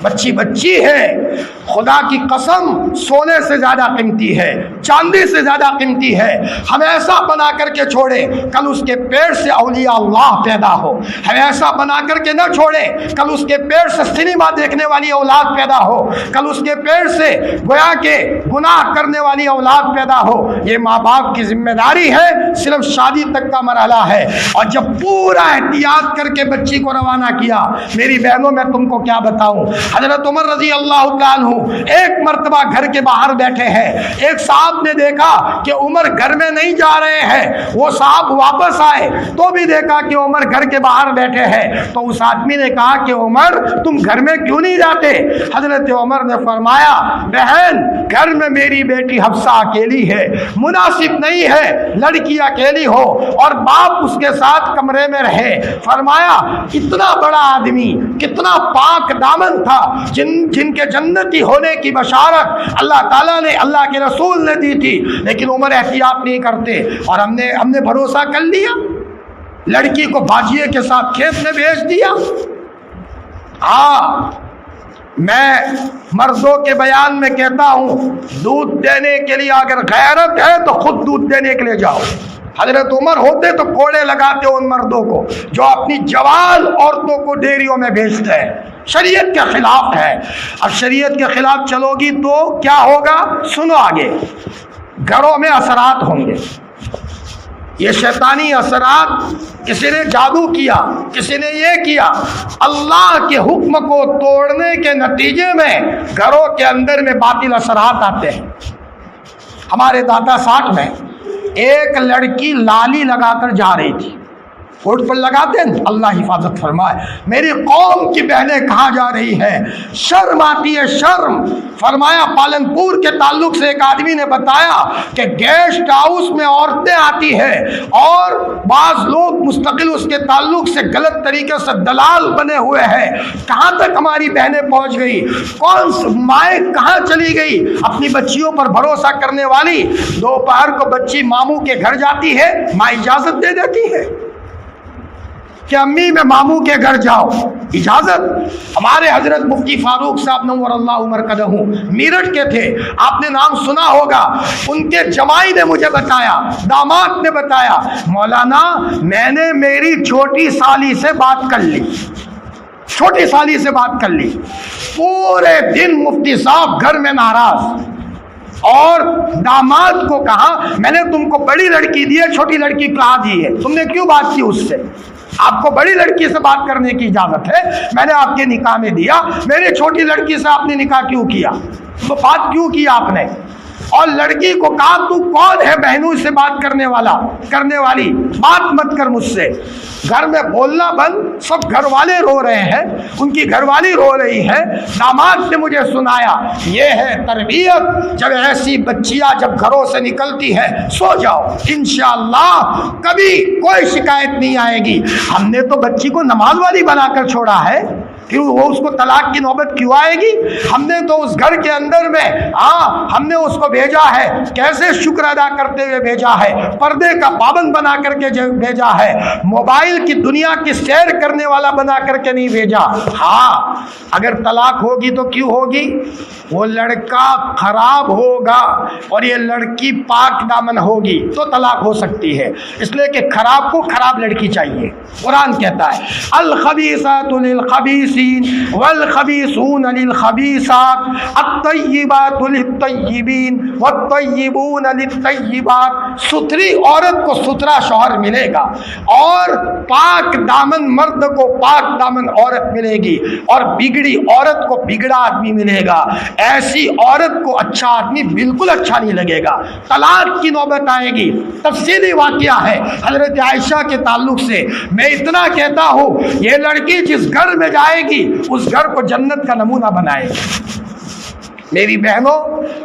بچی بچی ہے، خدا کی قسم سونے سے زیادہ قیمتی ہے، چاندی سے زیادہ قیمتی ہے۔ ہم ایسا بنا کر کے چھوڑیں کل اس کے پیٹ سے اولیاء اللہ پیدا ہو، ہم ایسا بنا کر کے نہ چھوڑیں کل اس کے پیٹ سے سنیما دیکھنے والی اولاد پیدا ہو، کل اس کے پیٹ سے گویا کہ گناہ کرنے والی اولاد پیدا ہو۔ یہ ماں باپ کی ذمہ داری ہے، صرف شادی تک کا مرحلہ ہے۔ اور جب پورا احتیاط کر کے بچی کو روانہ کیا، میری بہنوں میں تم کو کیا بتاؤں، حضرت عمر رضی اللہ تعالیٰ عنہ ایک مرتبہ گھر کے باہر بیٹھے ہیں، ایک صاحب نے دیکھا کہ عمر گھر میں نہیں جا رہے ہیں، وہ صاحب واپس آئے تو بھی دیکھا کہ عمر گھر کے باہر بیٹھے ہیں، تو اس آدمی نے کہا کہ عمر تم گھر میں کیوں نہیں جاتے؟ حضرت عمر نے فرمایا بہن گھر میں میری بیٹی حفصہ اکیلی ہے، مناسب نہیں ہے لڑکی اکیلی ہو اور باپ اس کے ساتھ کمرے میں رہے۔ فرمایا اتنا بڑا آدمی کتنا پاک دامن تھا، جن کے جنتی ہونے کی بشارت اللہ تعالیٰ نے، اللہ کے رسول نے دی تھی، لیکن عمر احتیاط نہیں کرتے اور ہم نے بھروسہ کر لیا، لڑکی کو باجیے کے ساتھ کھیت میں بھیج دیا۔ ہاں میں مردوں کے بیان میں کہتا ہوں دودھ دینے کے لیے اگر غیرت ہے تو خود دودھ دینے کے لیے جاؤ۔ حضرت عمر ہوتے تو کوڑے لگاتے ان مردوں کو جو اپنی جوان عورتوں کو ڈیریوں میں بھیجتے ہیں، شریعت کے خلاف ہے۔ اب شریعت کے خلاف چلو گی تو کیا ہوگا؟ سنو آگے، گھروں میں اثرات ہوں گے، یہ شیطانی اثرات، کسی نے جادو کیا، کسی نے یہ کیا، اللہ کے حکم کو توڑنے کے نتیجے میں گھروں کے اندر میں باطل اثرات آتے ہیں۔ ہمارے دادا 60 میں ایک لڑکی لالی لگا کر جا رہی تھی، کوٹ پر لگاتے ہیں، اللہ حفاظت فرمائے، میری قوم کی بہنیں کہاں جا رہی ہیں، شرم آتی ہے شرم۔ فرمایا پالنپور کے تعلق سے ایک آدمی نے بتایا کہ گیسٹ ہاؤس میں عورتیں آتی ہیں اور بعض لوگ مستقل اس کے تعلق سے غلط طریقے سے دلال بنے ہوئے ہیں۔ کہاں تک ہماری بہنیں پہنچ گئی، کون مائیں کہاں چلی گئی، اپنی بچیوں پر بھروسہ کرنے والی۔ دوپہر کو بچی ماموں کے گھر جاتی ہے، ماں اجازت دے دیتی ہے کہ امی میں ماموں کے گھر جاؤ، اجازت۔ ہمارے حضرت مفتی فاروق صاحب نور اللہ مرقدہ میرٹھ کے تھے، آپ نے نام سنا ہوگا، ان کے جمائی نے مجھے بتایا، داماد نے بتایا، مولانا میں نے میری چھوٹی سالی سے بات کر لی، چھوٹی سالی سے بات کر لی، پورے دن مفتی صاحب گھر میں ناراض، اور داماد کو کہا میں نے تم کو بڑی لڑکی دی ہے، چھوٹی لڑکی پلا دی ہے، تم نے کیوں بات کی اس سے؟ آپ کو بڑی لڑکی سے بات کرنے کی اجازت ہے، میں نے آپ کے نکاح میں دیا، میری چھوٹی لڑکی سے آپ نے نکاح کیوں کیا، تو بات کیوں کی آپ نے؟ اور لڑکی کو کہا تو کون ہے بہنوں سے بات کرنے والی، بات مت کر مجھ سے۔ گھر میں بولنا بند، سب گھر والے رو رہے ہیں، ان کی گھر والی رو رہی ہے، داماد نے مجھے سنایا، یہ ہے تربیت۔ جب ایسی بچیاں جب گھروں سے نکلتی ہے، سو جاؤ، انشاءاللہ کبھی کوئی شکایت نہیں آئے گی۔ ہم نے تو بچی کو نماز والی بنا کر چھوڑا ہے، کیوں وہ اس کو طلاق کی نوبت کیوں آئے گی؟ ہم نے تو اس گھر کے اندر میں ہم نے اس کو بھیجا ہے، کیسے شکر ادا کرتے ہوئے بھیجا ہے، پردے کا پابند بنا کر کے بھیجا ہے، موبائل کی دنیا کی سیر کرنے والا بنا کر کے نہیں بھیجا۔ ہاں اگر طلاق ہوگی تو کیوں ہوگی؟ وہ لڑکا خراب ہوگا اور یہ لڑکی پاک دامن ہوگی تو طلاق ہو سکتی ہے، اس لیے کہ خراب کو خراب لڑکی چاہیے۔ قرآن کہتا ہے الخبیثات للخبیثین والخبیثون للخبیثات الطیبات للطیبین والطیبون للطیبات۔ ستھری عورت کو ستھرا شوہر ملے گا اور پاک دامن مرد کو پاک دامن عورت ملے گی، اور بگڑی عورت کو بگڑا آدمی ملے گا۔ ایسی عورت کو اچھا آدمی بالکل اچھا نہیں لگے گا، طلاق کی نوبت آئے گی۔ تفصیلی واقعہ ہے حضرت عائشہ کے تعلق سے، میں اتنا کہتا ہوں یہ لڑکی جس گھر میں جائے گی اس گھر کو جنت کا نمونہ بنائے گی۔ میری بہنوں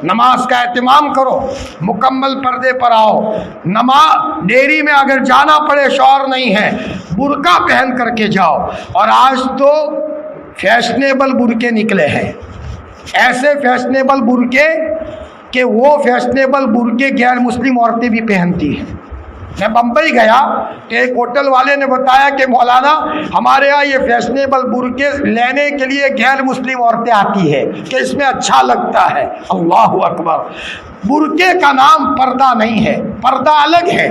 نماز کا اہتمام کرو، مکمل پردے پر آؤ، نماز ڈیری میں اگر جانا پڑے شوہر نہیں ہے برقع پہن کر کے جاؤ۔ اور آج تو فیشنیبل برقعے نکلے ہیں، ایسے فیشنیبل برقعے کہ وہ فیشنیبل برقعے غیر مسلم عورتیں بھی پہنتی ہیں۔ میں بمبئی گیا تو ایک ہوٹل والے نے بتایا کہ مولانا ہمارے یہاں یہ فیشنیبل برقعے لینے کے لیے غیر مسلم عورتیں آتی ہے کہ اس میں اچھا لگتا ہے۔ اللہ اکبر! برقعے کا نام پردہ نہیں ہے، پردہ الگ ہے۔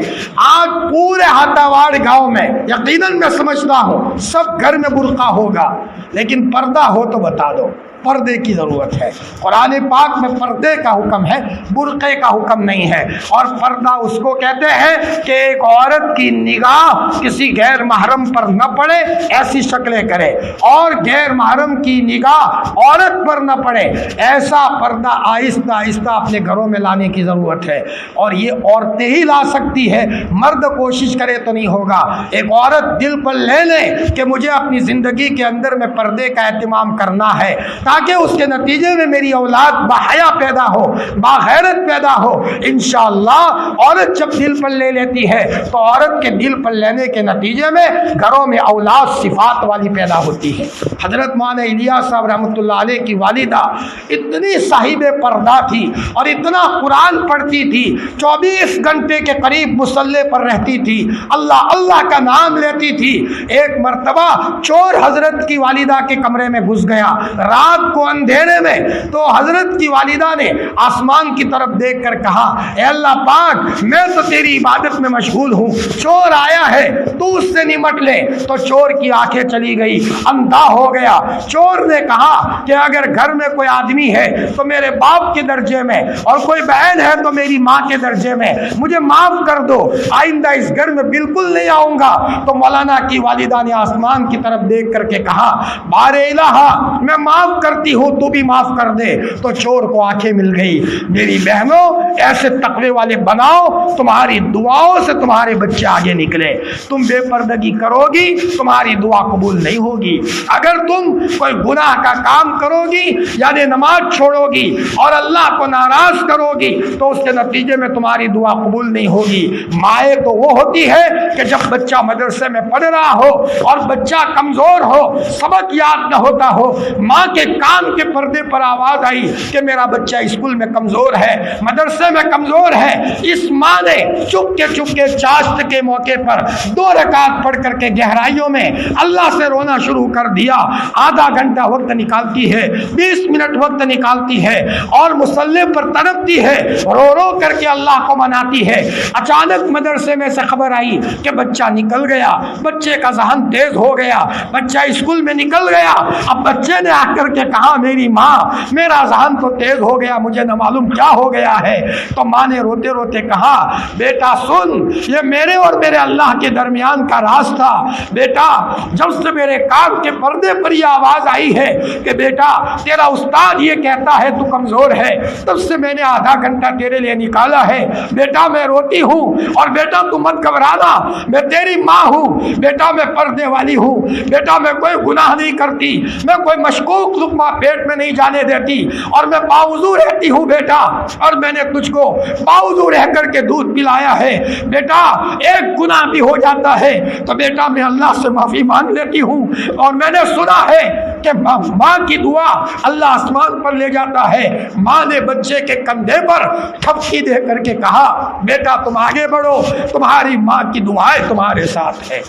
آج پورے ہاتھاواڑ گاؤں میں یقیناً میں سمجھتا ہوں سب گھر میں برقع ہوگا، لیکن پردہ ہو تو بتا دو۔ پردے کی ضرورت ہے۔ قرآن پاک میں پردے کا حکم ہے، برقعے کا حکم نہیں ہے۔ اور پردہ اس کو کہتے ہیں کہ ایک عورت کی نگاہ کسی غیر محرم پر نہ پڑے، ایسی شکلیں کرے، اور غیر محرم کی نگاہ عورت پر نہ پڑے، ایسا پردہ آہستہ آہستہ اپنے گھروں میں لانے کی ضرورت ہے۔ اور یہ عورتیں ہی لا سکتی ہے، مرد کوشش کرے تو نہیں ہوگا۔ ایک عورت دل پر لے لے کہ مجھے اپنی زندگی کے اندر میں پردے کا اہتمام کرنا ہے، تاکہ اس کے نتیجے میں میری اولاد باحیا پیدا ہو، باغیرت پیدا ہو۔ انشاءاللہ عورت جب دل پر لے لیتی ہے تو عورت کے دل پر لینے کے نتیجے میں گھروں میں اولاد صفات والی پیدا ہوتی ہے۔ حضرت مولانا الیاس صاحب رحمۃ اللہ علیہ کی والدہ اتنی صاحب پردہ تھی اور اتنا قرآن پڑھتی تھی، 24 گھنٹے کے قریب مصلی پر رہتی تھی، اللہ اللہ کا نام لیتی تھی۔ ایک مرتبہ چور حضرت کی والدہ کے کمرے میں گھس گیا رات کو اندھیرے میں، تو حضرت کی والدہ نے آسمان کی طرف دیکھ کر کہا، اے اللہ پاک میں تو تیری عبادت میں مشغول ہوں، چور آیا ہے تو اس سے نمٹ لے۔ تو چور کی آنکھیں چلی گئی، اندھا ہو گیا۔ چور نے کہا کہ اگر گھر میں کوئی آدمی ہے تو میرے باپ کے درجے میں، اور کوئی بہن ہے تو میری ماں کے درجے میں، مجھے معاف کر دو، آئندہ اس گھر میں بالکل نہیں آؤں گا۔ تو مولانا کی والدہ نے آسمان کی طرف دیکھ کر کے کہا، بار الہ میں معاف کرتی ہوں، تو بھی معاف کر دے۔ تو چور کو آنکھیں مل گئی۔ میری بہنوں ایسے تقوی والے بناؤ، تمہاری دعاؤں سے تمہارے بچے آگے نکلے۔ تم بے پردگی کرو گی تمہاری دعا قبول نہیں ہوگی۔ اگر تم کوئی گناہ کا کام کرو گی، یعنی نماز چھوڑو گی اور اللہ کو ناراض کرو گی، تو اس کے نتیجے میں تمہاری دعا قبول نہیں ہوگی۔ مائیں تو وہ ہوتی ہے کہ جب بچہ مدرسے میں پڑھ رہا ہو اور بچہ کمزور ہو، سبق یاد نہ ہوتا ہو، ماں کے کان کے پردے پر آواز آئی کہ میرا بچہ اسکول میں کمزور ہے، مدرسے میں کمزور ہے، اس ماں نے چپ کے چاشت کے موقع پر 2 رکعت پڑھ کر کے گہرائیوں میں اللہ سے رونا شروع کر دیا۔ آدھا گھنٹہ وقت نکالتی ہے، 20 منٹ وقت نکالتی ہے اور مصلی پر تڑپتی ہے، رو رو کر کے اللہ کو مناتی ہے۔ اچانک مدرسے میں سے خبر آئی کہ بچہ نکل گیا، بچے کا ذہن تیز ہو گیا، بچہ اسکول میں نکل گیا۔ اب بچے نے آ کر کے کہا، میری ماں میرا ذہن تو تیز ہو گیا، مجھے نہ معلوم کیا ہو گیا ہے۔ تو ماں نے روتے روتے کہا، بیٹا سن، یہ میرے اور میرے اللہ کے درمیان کا راز تھا۔ بیٹا جب سے میرے کان کے پردے پر یہ آواز آئی ہے کہ بیٹا تیرا استاد یہ کہتا ہے تو کمزور ہے، تب سے میں نے آدھا گھنٹہ تیرے لیے نکالا ہے۔ بیٹا میں روتی ہوں، اور بیٹا تو مت گھبرانا، میں تیری ماں ہوں، بیٹا میں پردے والی ہوں، بیٹا میں کوئی گناہ نہیں کرتی، میں کوئی مشکوک لقمہ پیٹ میں نہیں جانے دیتی، اور میں باوضو رہتی ہوں بیٹا، اور میں نے تجھ کو باوضو رہ کر کے دودھ پلایا ہے۔ بیٹا ایک گناہ بھی ہو جاتا ہے تو بیٹا میں اللہ سے معافی مانگ لیتی ہوں، اور میں نے سنا ہے کہ ماں کی دعا اللہ آسمان پر لے جاتا ہے۔ ماں نے بچے کے کندھے پر تھپکی دے کر کے کہا، بیٹا تم آگے بڑھو، تمہاری ماں کی دعائیں تمہارے ساتھ ہے۔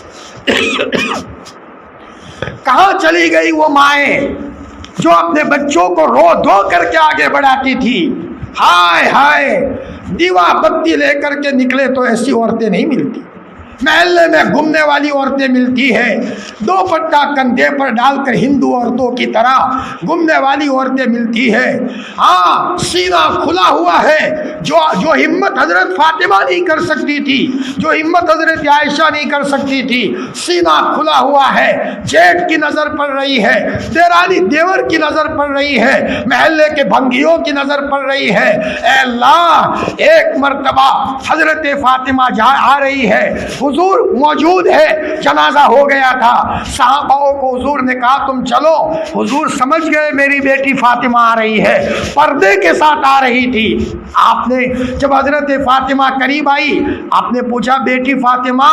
کہاں چلی گئی وہ مائیں جو اپنے بچوں کو رو دھو کر کے آگے بڑھاتی تھی؟ ہائے ہائے، دیوا بتی لے کر کے نکلے تو ایسی عورتیں نہیں ملتی، محلے میں گھومنے والی عورتیں ملتی ہے، 2 پٹا کندھے پر ڈال کر ہندو عورتوں کی طرح گھومنے والی عورتیں ملتی ہے۔ ہاں سینہ کھلا ہوا ہے، جو ہمت حضرت فاطمہ نہیں کر سکتی تھی، جو ہمت حضرت عائشہ نہیں کر سکتی تھی، سینہ کھلا ہوا ہے، جیٹ کی نظر پڑ رہی ہے، دیرانی دیور کی نظر پڑ رہی ہے، محلے کے بھنگیوں کی نظر پڑ رہی ہے۔ اے اللہ، ایک مرتبہ حضرت فاطمہ آ رہی ہے، حضور موجود ہے، جنازہ ہو گیا تھا، صحابہ کو حضور نے کہا تم چلو، حضور سمجھ گئے میری بیٹی فاطمہ آ رہی ہے، پردے کے ساتھ آ رہی تھی۔ آپ نے جب حضرت فاطمہ قریب آئی، آپ نے پوچھا بیٹی فاطمہ،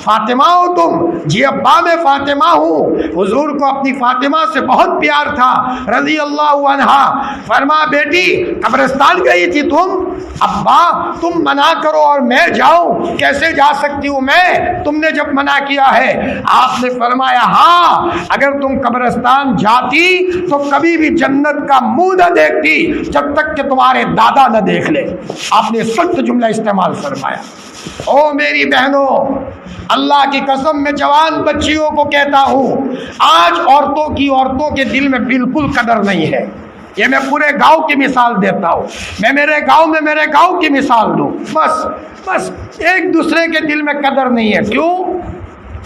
فاطمہ ہو تم؟ جی ابا میں فاطمہ ہوں۔ حضور کو اپنی فاطمہ سے بہت پیار تھا رضی اللہ عنہا۔ فرما بیٹی قبرستان گئی تھی تم؟ ابا تم منع کرو اور میں جاؤں، کیسے جا سکتی ہوں میں، تم نے جب منع کیا ہے۔ آپ نے فرمایا ہاں اگر تم قبرستان جاتی تو کبھی بھی جنت کا منہ نہ دیکھتی جب تک کہ تمہارے دادا نہ دیکھ لے۔ آپ نے سخت جملہ استعمال فرمایا۔ او میری بہنوں، اللہ کی قسم میں جوان بچیوں کو کہتا ہوں، آج عورتوں کے دل میں بالکل قدر نہیں ہے۔ یہ میں پورے گاؤں کی مثال دیتا ہوں، میں میرے گاؤں کی مثال دوں، بس ایک دوسرے کے دل میں قدر نہیں ہے۔ کیوں؟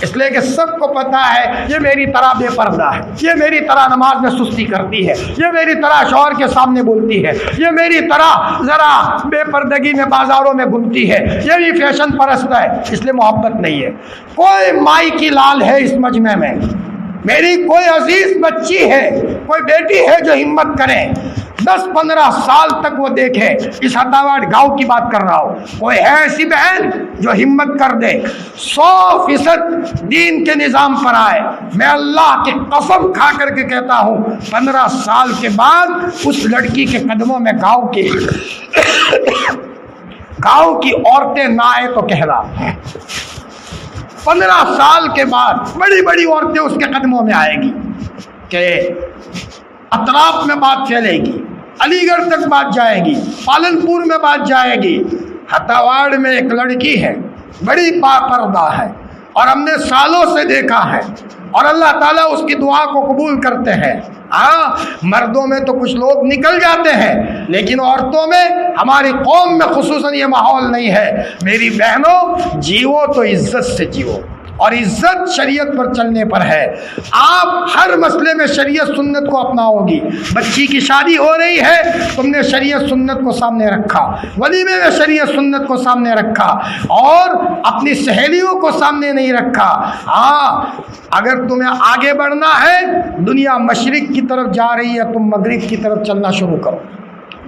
اس لیے کہ سب کو پتا ہے یہ میری طرح بے پردہ ہے، یہ میری طرح نماز میں سستی کرتی ہے، یہ میری طرح شوہر کے سامنے بولتی ہے، یہ میری طرح ذرا بے پردگی میں بازاروں میں گھومتی ہے، یہ بھی فیشن پرست ہے، اس لیے محبت نہیں ہے۔ کوئی مائی کی لال ہے اس مجمع میں، میری کوئی عزیز بچی ہے، کوئی بیٹی ہے جو ہمت کرے، 10-15 سال تک وہ دیکھے، اس ہتاواڑ گاؤں کی بات کر رہا ہوں، کوئی ہے ایسی بہن جو ہمت کر دے 100% دین کے نظام پر آئے، میں اللہ کی قسم کھا کر کے کہتا ہوں 15 سال کے بعد اس لڑکی کے قدموں میں گاؤں کی عورتیں نہ آئے تو کہہ رہا، 15 سال کے بعد بڑی بڑی عورتیں اس کے قدموں میں آئے گی کہ اطراف میں بات پھیلے گی، علی گڑھ تک بات جائے گی، پالنپور میں بات جائے گی، ہتاواڑ میں ایک لڑکی ہے بڑی پاپردہ ہے اور ہم نے سالوں سے دیکھا ہے اور اللہ تعالیٰ اس کی دعا کو قبول کرتے ہیں۔ ہاں مردوں میں تو کچھ لوگ نکل جاتے ہیں لیکن عورتوں میں، ہماری قوم میں خصوصاً یہ ماحول نہیں ہے۔ میری بہنوں جیو تو عزت سے جیو، اور عزت شریعت پر چلنے پر ہے۔ آپ ہر مسئلے میں شریعت سنت کو اپناؤ گی۔ بچی کی شادی ہو رہی ہے، تم نے شریعت سنت کو سامنے رکھا، ولیمے میں شریعت سنت کو سامنے رکھا اور اپنی سہیلیوں کو سامنے نہیں رکھا۔ ہاں اگر تمہیں آگے بڑھنا ہے، دنیا مشرق کی طرف جا رہی ہے، تم مغرب کی طرف چلنا شروع کرو،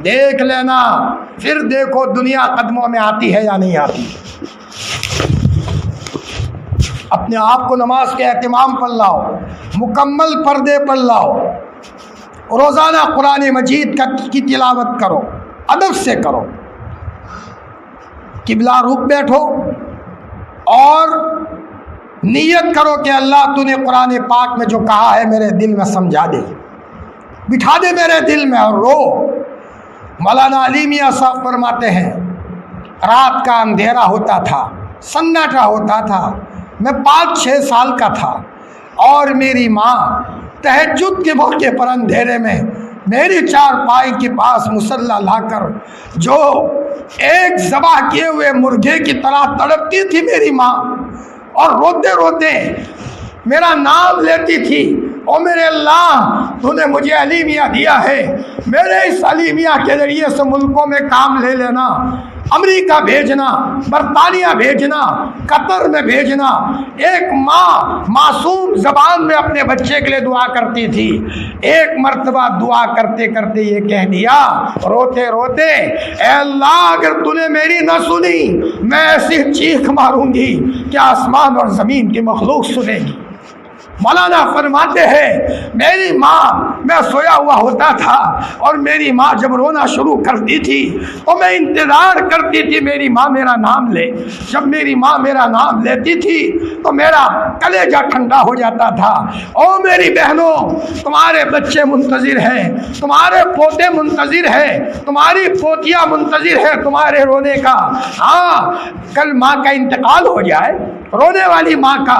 دیکھ لینا، پھر دیکھو دنیا قدموں میں آتی ہے یا نہیں آتی۔ اپنے آپ کو نماز کے اہتمام پر لاؤ، مکمل پردے پر لاؤ، روزانہ قرآن مجید کی تلاوت کرو، ادب سے کرو، قبلہ رخ بیٹھو اور نیت کرو کہ اللہ تو نے قرآن پاک میں جو کہا ہے میرے دل میں سمجھا دے، بٹھا دے میرے دل میں اور رو۔ مولانا علی میاں صاحب فرماتے ہیں رات کا اندھیرا ہوتا تھا، سناٹا ہوتا تھا، میں 5-6 سال کا تھا اور میری ماں تہجد کے موقع پر اندھیرے میں میری چارپائی کے پاس مصلی لا کر جو ایک ذبح کیے ہوئے مرغے کی طرح تڑپتی تھی میری ماں، اور روتے روتے میرا نام لیتی تھی، او میرے اللہ تو نے مجھے علی میاں دیا ہے، میرے اس علی میاں کے ذریعے سے ملکوں میں کام لے لینا، امریکہ بھیجنا، برطانیہ بھیجنا، قطر میں بھیجنا۔ ایک ماں معصوم زبان میں اپنے بچے کے لیے دعا کرتی تھی، ایک مرتبہ دعا کرتے کرتے یہ کہہ دیا روتے روتے، اے اللہ اگر تو نے میری نہ سنی میں ایسی چیخ ماروں گی کہ آسمان اور زمین کی مخلوق سنے گی۔ مولانا فرماتے ہیں میری ماں، میں سویا ہوا ہوتا تھا اور میری ماں جب رونا شروع کرتی تھی تو میں انتظار کرتی تھی میری ماں میرا نام لے۔ جب میری ماں میرا نام لیتی تھی تو میرا کلیجہ ٹھنڈا ہو جاتا تھا۔ او میری بہنوں، تمہارے بچے منتظر ہیں، تمہارے پوتے منتظر ہیں، تمہاری پوتیاں منتظر ہیں تمہارے رونے کا۔ ہاں کل ماں کا انتقال ہو جائے، رونے والی ماں کا،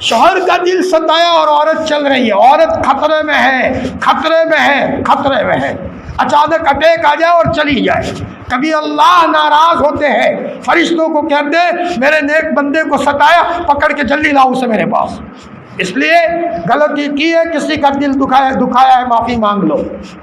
شوہر کا دل ستایا اور عورت چل رہی ہے، عورت خطرے میں ہے، خطرے میں ہے، خطرے میں ہے، اچانک اٹیک آ جائے اور چلی جائے۔ کبھی اللہ ناراض ہوتے ہیں، فرشتوں کو کہتے ہیں میرے نیک بندے کو ستایا، پکڑ کے جلدی لاؤ اسے میرے پاس۔ اس لیے غلطی کی ہے، کسی کا دل دکھایا ہے، معافی مانگ لو۔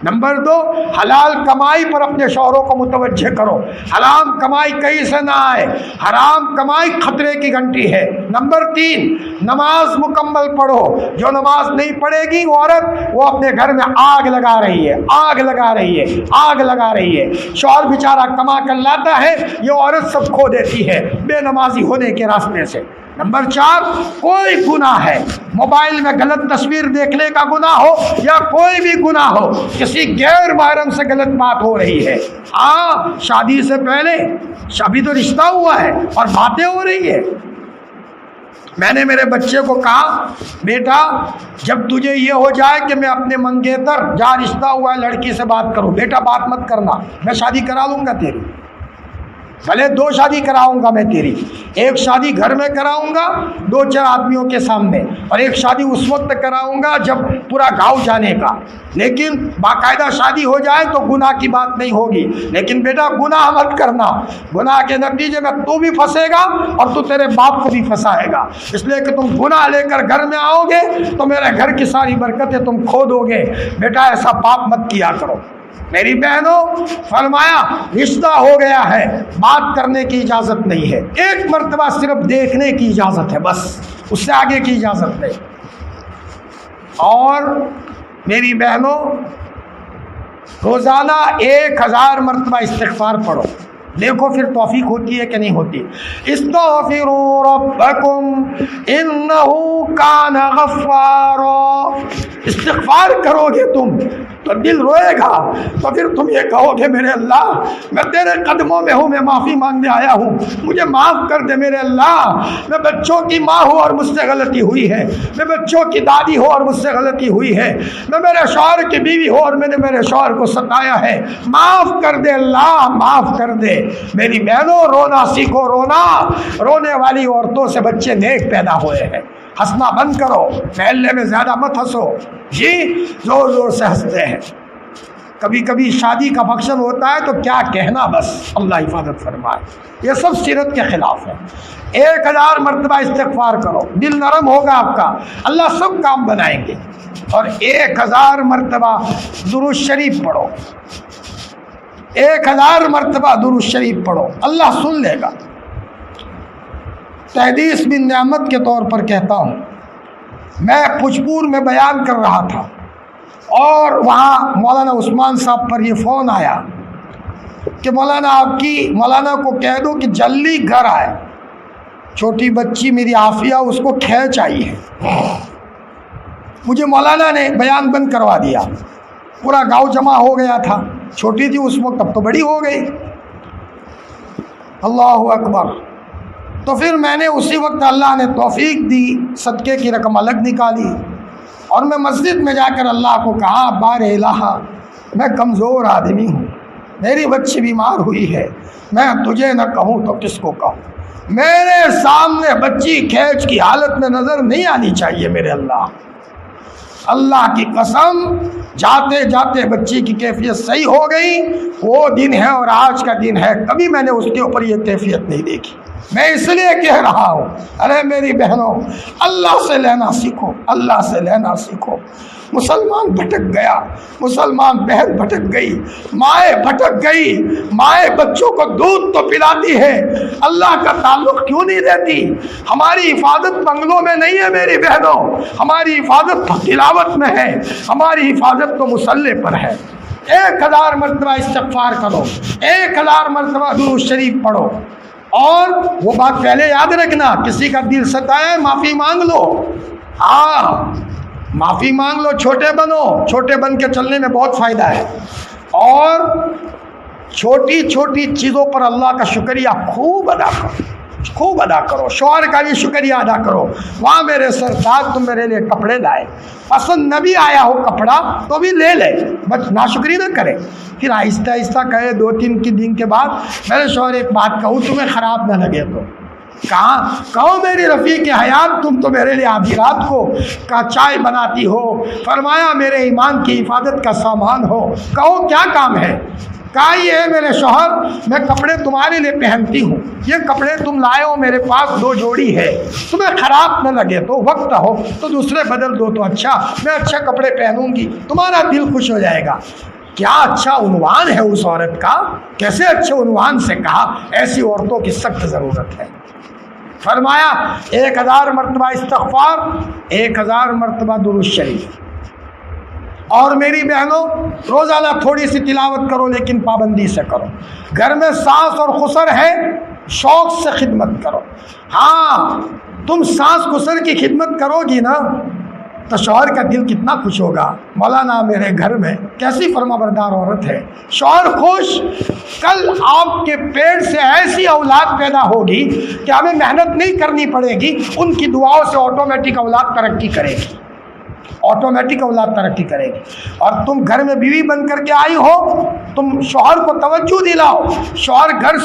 نمبر 2، حلال کمائی پر اپنے شوہروں کو متوجہ کرو، حرام کمائی کہیں سے نہ آئے، حرام کمائی خطرے کی گھنٹی ہے۔ نمبر 3، نماز مکمل پڑھو، جو نماز نہیں پڑھے گی وہ عورت، وہ اپنے گھر میں آگ لگا رہی ہے، آگ لگا رہی ہے، آگ لگا رہی ہے۔ شوہر بیچارہ کما کر لاتا ہے، یہ عورت سب کھو دیتی ہے بے نمازی ہونے کے راستے سے۔ نمبر 4، کوئی گناہ ہے، موبائل میں غلط تصویر دیکھنے کا گناہ ہو یا کوئی بھی گناہ ہو، کسی غیر محرم سے غلط بات ہو رہی ہے، شادی سے پہلے، ابھی تو رشتہ ہوا ہے اور باتیں ہو رہی ہے۔ میں نے میرے بچے کو کہا بیٹا جب تجھے یہ ہو جائے کہ میں اپنے منگیتر جہاں رشتہ ہوا ہے لڑکی سے بات کروں، بیٹا بات مت کرنا، میں شادی کرا لوں گا تیری، بھلے 2 شادی کراؤں گا میں تیری، ایک شادی گھر میں کراؤں گا 2-4 آدمیوں کے سامنے، اور ایک شادی اس وقت کراؤں گا جب پورا گاؤں جانے کا، لیکن باقاعدہ شادی ہو جائے تو گناہ کی بات نہیں ہوگی۔ لیکن بیٹا گناہ مت کرنا، گناہ کے نتیجے میں تو بھی پھنسے گا اور تو تیرے باپ کو بھی پھنسائے گا، اس لیے کہ تم گناہ لے کر گھر میں آؤ گے تو میرے گھر کی ساری برکتیں تم کھو دو گے، بیٹا ایسا پاپ مت کیا کرو۔ میری بہنوں، فرمایا رشتہ ہو گیا ہے، بات کرنے کی اجازت نہیں ہے، ایک مرتبہ صرف دیکھنے کی اجازت ہے، بس اس سے آگے کی اجازت نہیں۔ اور میری بہنوں، روزانہ 1000 مرتبہ استغفار پڑھو، دیکھو پھر توفیق ہوتی ہے کہ نہیں ہوتی۔ استغفروا ربکم انہ کان غفارا، استغفار کرو گے تم تو دل روئے گا، تو پھر تم یہ کہو گے میرے اللہ میں تیرے قدموں میں ہوں، میں معافی مانگنے آیا ہوں، مجھے معاف کر دے میرے اللہ، میں بچوں کی ماں ہوں اور مجھ سے غلطی ہوئی ہے، میں بچوں کی دادی ہوں اور مجھ سے غلطی ہوئی ہے، میں میرے شوہر کی بیوی ہوں اور میں نے میرے شوہر کو ستایا ہے، معاف کر دے اللہ، معاف کر دے۔ میری بہنوں، رونا سیکھو، رونے والی عورتوں سے بچے نیک پیدا ہوئے ہیں۔ ہنسنا بند کرو، محلے میں زیادہ مت ہنسو، جی زور زور سے ہنستے ہیں۔ کبھی کبھی شادی کا فنکشن ہوتا ہے تو کیا کہنا، بس اللہ حفاظت فرمائے، یہ سب سیرت کے خلاف ہے۔ 1000 مرتبہ استغفار کرو، دل نرم ہوگا آپ کا، اللہ سب کام بنائیں گے۔ اور 1000 مرتبہ درود شریف پڑھو، 1000 مرتبہ درود شریف پڑھو، اللہ سن لے گا۔ تحدیث بن نعمت کے طور پر کہتا ہوں، میں پھجپور میں بیان کر رہا تھا اور وہاں مولانا عثمان صاحب پر یہ فون آیا کہ مولانا کو کہہ دو کہ جلدی گھر آئے، چھوٹی بچی میری عافیہ اس کو کھیر چاہیے۔ مجھے مولانا نے بیان بند کروا دیا، پورا گاؤں جمع ہو گیا تھا، چھوٹی تھی اس وقت، اب تو بڑی ہو گئی، اللہ اکبر۔ تو پھر میں نے اسی وقت اللہ نے توفیق دی، صدقے کی رقم الگ نکالی اور میں مسجد میں جا کر اللہ کو کہا بار الہ میں کمزور آدمی ہوں، میری بچی بیمار ہوئی ہے، میں تجھے نہ کہوں تو کس کو کہوں، میرے سامنے بچی کھینچ کی حالت میں نظر نہیں آنی چاہیے میرے اللہ۔ اللہ کی قسم، جاتے جاتے بچی کی کیفیت صحیح ہو گئی، وہ دن ہے اور آج کا دن ہے، کبھی میں نے اس کے اوپر یہ کیفیت نہیں دیکھی۔ میں اس لیے کہہ رہا ہوں، ارے میری بہنوں، اللہ سے لینا سیکھو، اللہ سے لینا سیکھو۔ مسلمان بھٹک گیا، مسلمان بہن بھٹک گئی، مائیں بھٹک گئی، مائیں بچوں کو دودھ تو پلاتی ہے، اللہ کا تعلق کیوں نہیں دیتی؟ ہماری حفاظت بنگلوں میں نہیں ہے میری بہنوں، ہماری حفاظت تلاوت میں ہے، ہماری حفاظت تو مصلی پر ہے۔ 1000 مرتبہ استغفار کرو، 1000 مرتبہ درود شریف پڑھو، اور وہ بات پہلے یاد رکھنا، کسی کا دل ستائے معافی مانگ لو، معافی مانگ لو، چھوٹے بنو، چھوٹے بن کے چلنے میں بہت فائدہ ہے، اور چھوٹی چھوٹی چیزوں پر اللہ کا شکریہ خوب ادا کرو، خوب ادا کرو، شوہر کا بھی شکریہ ادا کرو، وہاں میرے سرتاج تم میرے لیے کپڑے لائے، پسند نہ بھی آیا ہو کپڑا تو بھی لے لے، بس ناشکری نہ کرے، پھر آہستہ آہستہ کہے 2-3 دن کے بعد میرے شوہر ایک بات کہوں تمہیں خراب نہ لگے تو، کہو میری رفیق حیات تم تو میرے لیے آدھی رات کو کا چائے بناتی ہو، فرمایا میرے ایمان کی حفاظت کا سامان ہو، کہو کیا کام ہے؟ کہا یہ ہے میرے شوہر میں کپڑے تمہارے لیے پہنتی ہوں، یہ کپڑے تم لائے ہو میرے پاس 2 جوڑی ہے، تمہیں خراب نہ لگے تو وقت ہو تو دوسرے بدل دو تو اچھا، میں اچھے کپڑے پہنوں گی، تمہارا دل خوش ہو جائے گا۔ کیا اچھا عنوان ہے اس عورت کا، کیسے اچھے عنوان سے کہا، ایسی عورتوں کی سخت ضرورت ہے۔ فرمایا 1000 مرتبہ استغفار، 1000 مرتبہ درود شریف، اور میری بہنوں روزانہ تھوڑی سی تلاوت کرو لیکن پابندی سے کرو۔ گھر میں ساس اور خسر ہے، شوق سے خدمت کرو۔ ہاں تم ساس خسر کی خدمت کرو گی نا تو شوہر کا دل کتنا خوش ہوگا، مولانا میرے گھر میں کیسی فرما بردار عورت ہے، شوہر خوش۔ کل آپ کے پیٹ سے ایسی اولاد پیدا ہوگی کہ ہمیں محنت نہیں کرنی پڑے گی، ان کی دعاؤں سے آٹومیٹک اولاد ترقی کرے گی، آٹومیٹک اولاد ترقی کرے گی۔ اور تم گھر میں بیوی بن کر کے آئی ہو، تم شوہر کو توجہ دلاؤ، شوہر گھر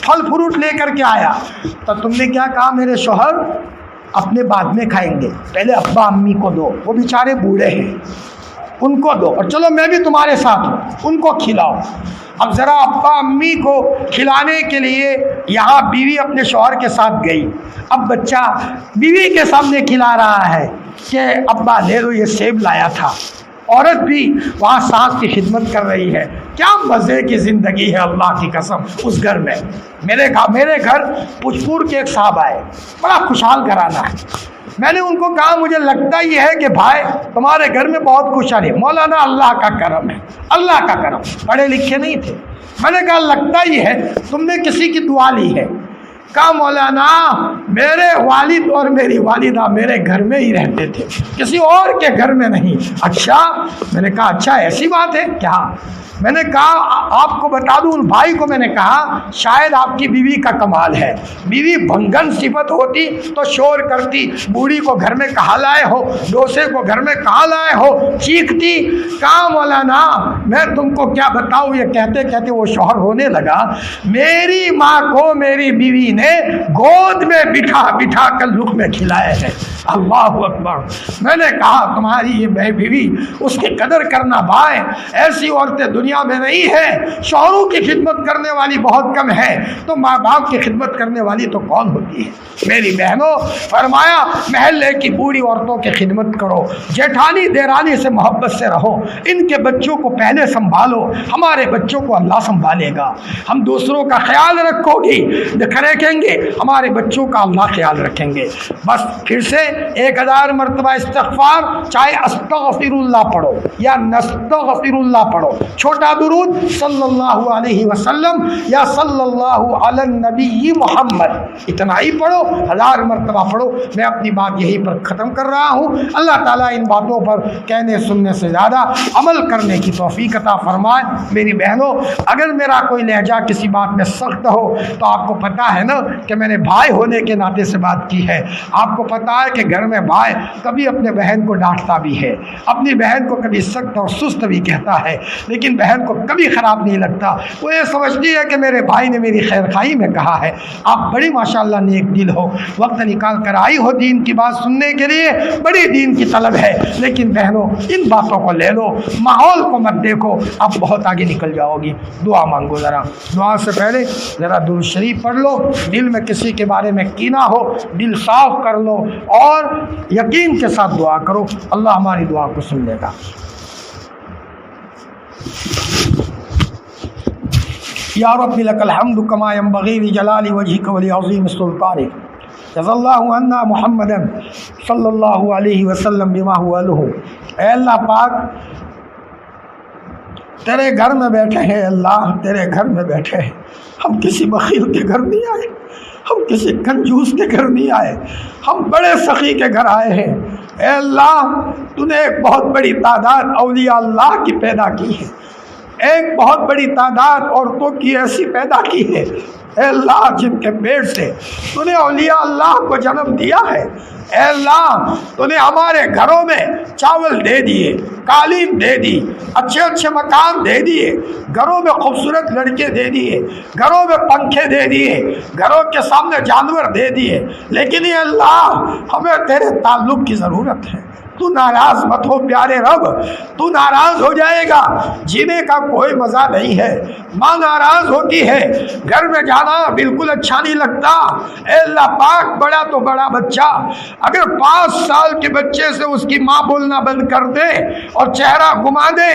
پھل فروٹ لے کر کے آیا تو تم نے کیا کہا، میرے شوہر اپنے بعد میں کھائیں گے، پہلے ابا امی کو دو، وہ بیچارے بوڑھے ہیں ان کو دو، اور چلو میں بھی تمہارے ساتھ ہوں ان کو کھلاؤ۔ اب ذرا ابا امی کو کھلانے کے لیے یہاں بیوی اپنے شوہر کے ساتھ گئی، اب بچہ بیوی کے سامنے کھلا رہا ہے کہ ابا لے لو یہ سیب لایا تھا، عورت بھی وہاں ساس کی خدمت کر رہی ہے۔ کیا مزے کی زندگی ہے اللہ کی قسم اس گھر میں۔ میرے گھر پچپور کے ایک صاحب آئے، بڑا خوشحال گھرانہ ہے، میں نے ان کو کہا مجھے لگتا یہ ہے کہ بھائی تمہارے گھر میں بہت خوشحالی۔ مولانا اللہ کا کرم ہے، اللہ کا کرم، پڑھے لکھے نہیں تھے۔ میں نے کہا لگتا یہ ہے تم نے کسی کی دعا لی ہے۔ کہا مولانا میرے والد اور میری والدہ میرے گھر میں ہی رہتے تھے، کسی اور کے گھر میں نہیں۔ اچھا، میں نے کہا اچھا ایسی بات ہے کیا؟ میں نے کہا آپ کو بتا دوں، ان بھائی کو میں نے کہا شاید آپ کی بیوی کا کمال ہے، بیوی بھنگن صفت ہوتی تو شور کرتی، بوڑھی کو گھر میں کہاں لائے ہو، ڈوسے کو گھر میں کہاں لائے ہو، چیختی۔ کہا مولانا میں تم کو کیا بتاؤں، یہ کہتے کہتے وہ شوہر ہونے لگا، میری ماں کو میری بیوی نے گود میں بٹھا کر لقمے میں کھلائے ہیں۔ اللہ اکبر۔ میں نے کہا تمہاری یہ بیوی اس کی قدر کرنا بھائی، ایسی عورتیں دنیا میں نہیں ہے، شوہروں کی خدمت کرنے والی بہت کم ہے، تو ماں باپ کی خدمت کرنے والی تو کون ہوتی ہے؟ میری بہنوں فرمایا محلے کی بوڑھی عورتوں کی خدمت کرو، جیٹھانی دیرانی سے محبت سے رہو، ان کے بچوں کو پہلے سنبھالو، ہمارے بچوں کو اللہ سنبھالے گا، ہم دوسروں کا خیال رکھو گی رکھیں گے، ہمارے بچوں کا اللہ خیال رکھیں گے۔ بس پھر سے 1000 مرتبہ استغفار، چاہے استغفر اللہ پڑھو یا نستغفر اللہ پڑھو، چھوٹا درود صلی اللہ علیہ وسلم یا صلی اللہ علی النبی محمد، اتنا ہی پڑھو، 1000 مرتبہ پڑھو۔ میں اپنی بات یہی پر ختم کر رہا ہوں۔ اللہ تعالیٰ ان باتوں پر کہنے سننے سے زیادہ عمل کرنے کی توفیق عطا فرمائے۔ میری بہنوں اگر میرا کوئی لہجہ کسی بات میں سخت ہو تو آپ کو پتہ ہے نا کہ میں نے بھائی ہونے کے ناطے سے بات کی ہے۔ آپ کو پتہ ہے کہ گھر میں بھائی کبھی اپنے بہن کو ڈانٹتا بھی ہے، اپنی بہن کو کبھی سخت اور سست بھی کہتا ہے، لیکن بہن کو کبھی خراب نہیں لگتا، وہ یہ سمجھتی ہے کہ میرے بھائی نے میری خیر خواہی میں کہا ہے۔ آپ بڑی ماشاءاللہ نیک دل ہو، وقت نکال کر آئی ہو دین کی بات سننے کے لیے، بڑی دین کی طلب ہے، لیکن بہنوں ان باتوں کو لے لو، ماحول کو مت دیکھو، آپ بہت آگے نکل جاؤ گی۔ دعا مانگو، ذرا دعا سے پہلے ذرا درود شریف پڑھ لو، دل میں کسی کے بارے میں کینہ ہو دل صاف کر لو اور یقین کے ساتھ دعا کرو، اللہ ہماری دعا کو سن لے گا۔ یا رب لک الحمد کما ینبغی لجلال وجهک ولعظیم سلطانک، جزا اللہ عنا محمدا صلی اللہ علیہ وسلم بما هو اہلہ۔ اے اللہ پاک تیرے گھر میں بیٹھے ہیں، اللہ تیرے گھر میں بیٹھے ہیں، ہم کسی بخیل کے گھر نہیں آئے، ہم کسی کنجوس کے گھر نہیں آئے، ہم بڑے سخی کے گھر آئے ہیں۔ اے اللہ تو نے ایک بہت بڑی تعداد اولیاء اللہ کی پیدا کی ہے، ایک بہت بڑی تعداد عورتوں کی ایسی پیدا کی ہے اے اللہ جن کے پیٹ سے تو نے اولیاء اللہ کو جنم دیا ہے۔ اے اللہ تو نے ہمارے گھروں میں چاول دے دیے، قالین دے دی، اچھے اچھے مکان دے دیے، گھروں میں خوبصورت لڑکے دے دیے، گھروں میں پنکھے دے دیے، گھروں کے سامنے جانور دے دیے، لیکن اے اللہ ہمیں تیرے تعلق کی ضرورت ہے۔ تو ناراض مت ہو پیارے رب، تو ناراض ہو جائے گا، جینے کا کوئی مزہ نہیں ہے۔ ماں ناراض ہوتی ہے، گھر میں جانا بالکل اچھا نہیں لگتا۔ اے اللہ پاک بڑا تو بڑا بچہ اگر 5 سال کے بچے سے اس کی ماں بولنا بند کر دے اور چہرہ گما دے،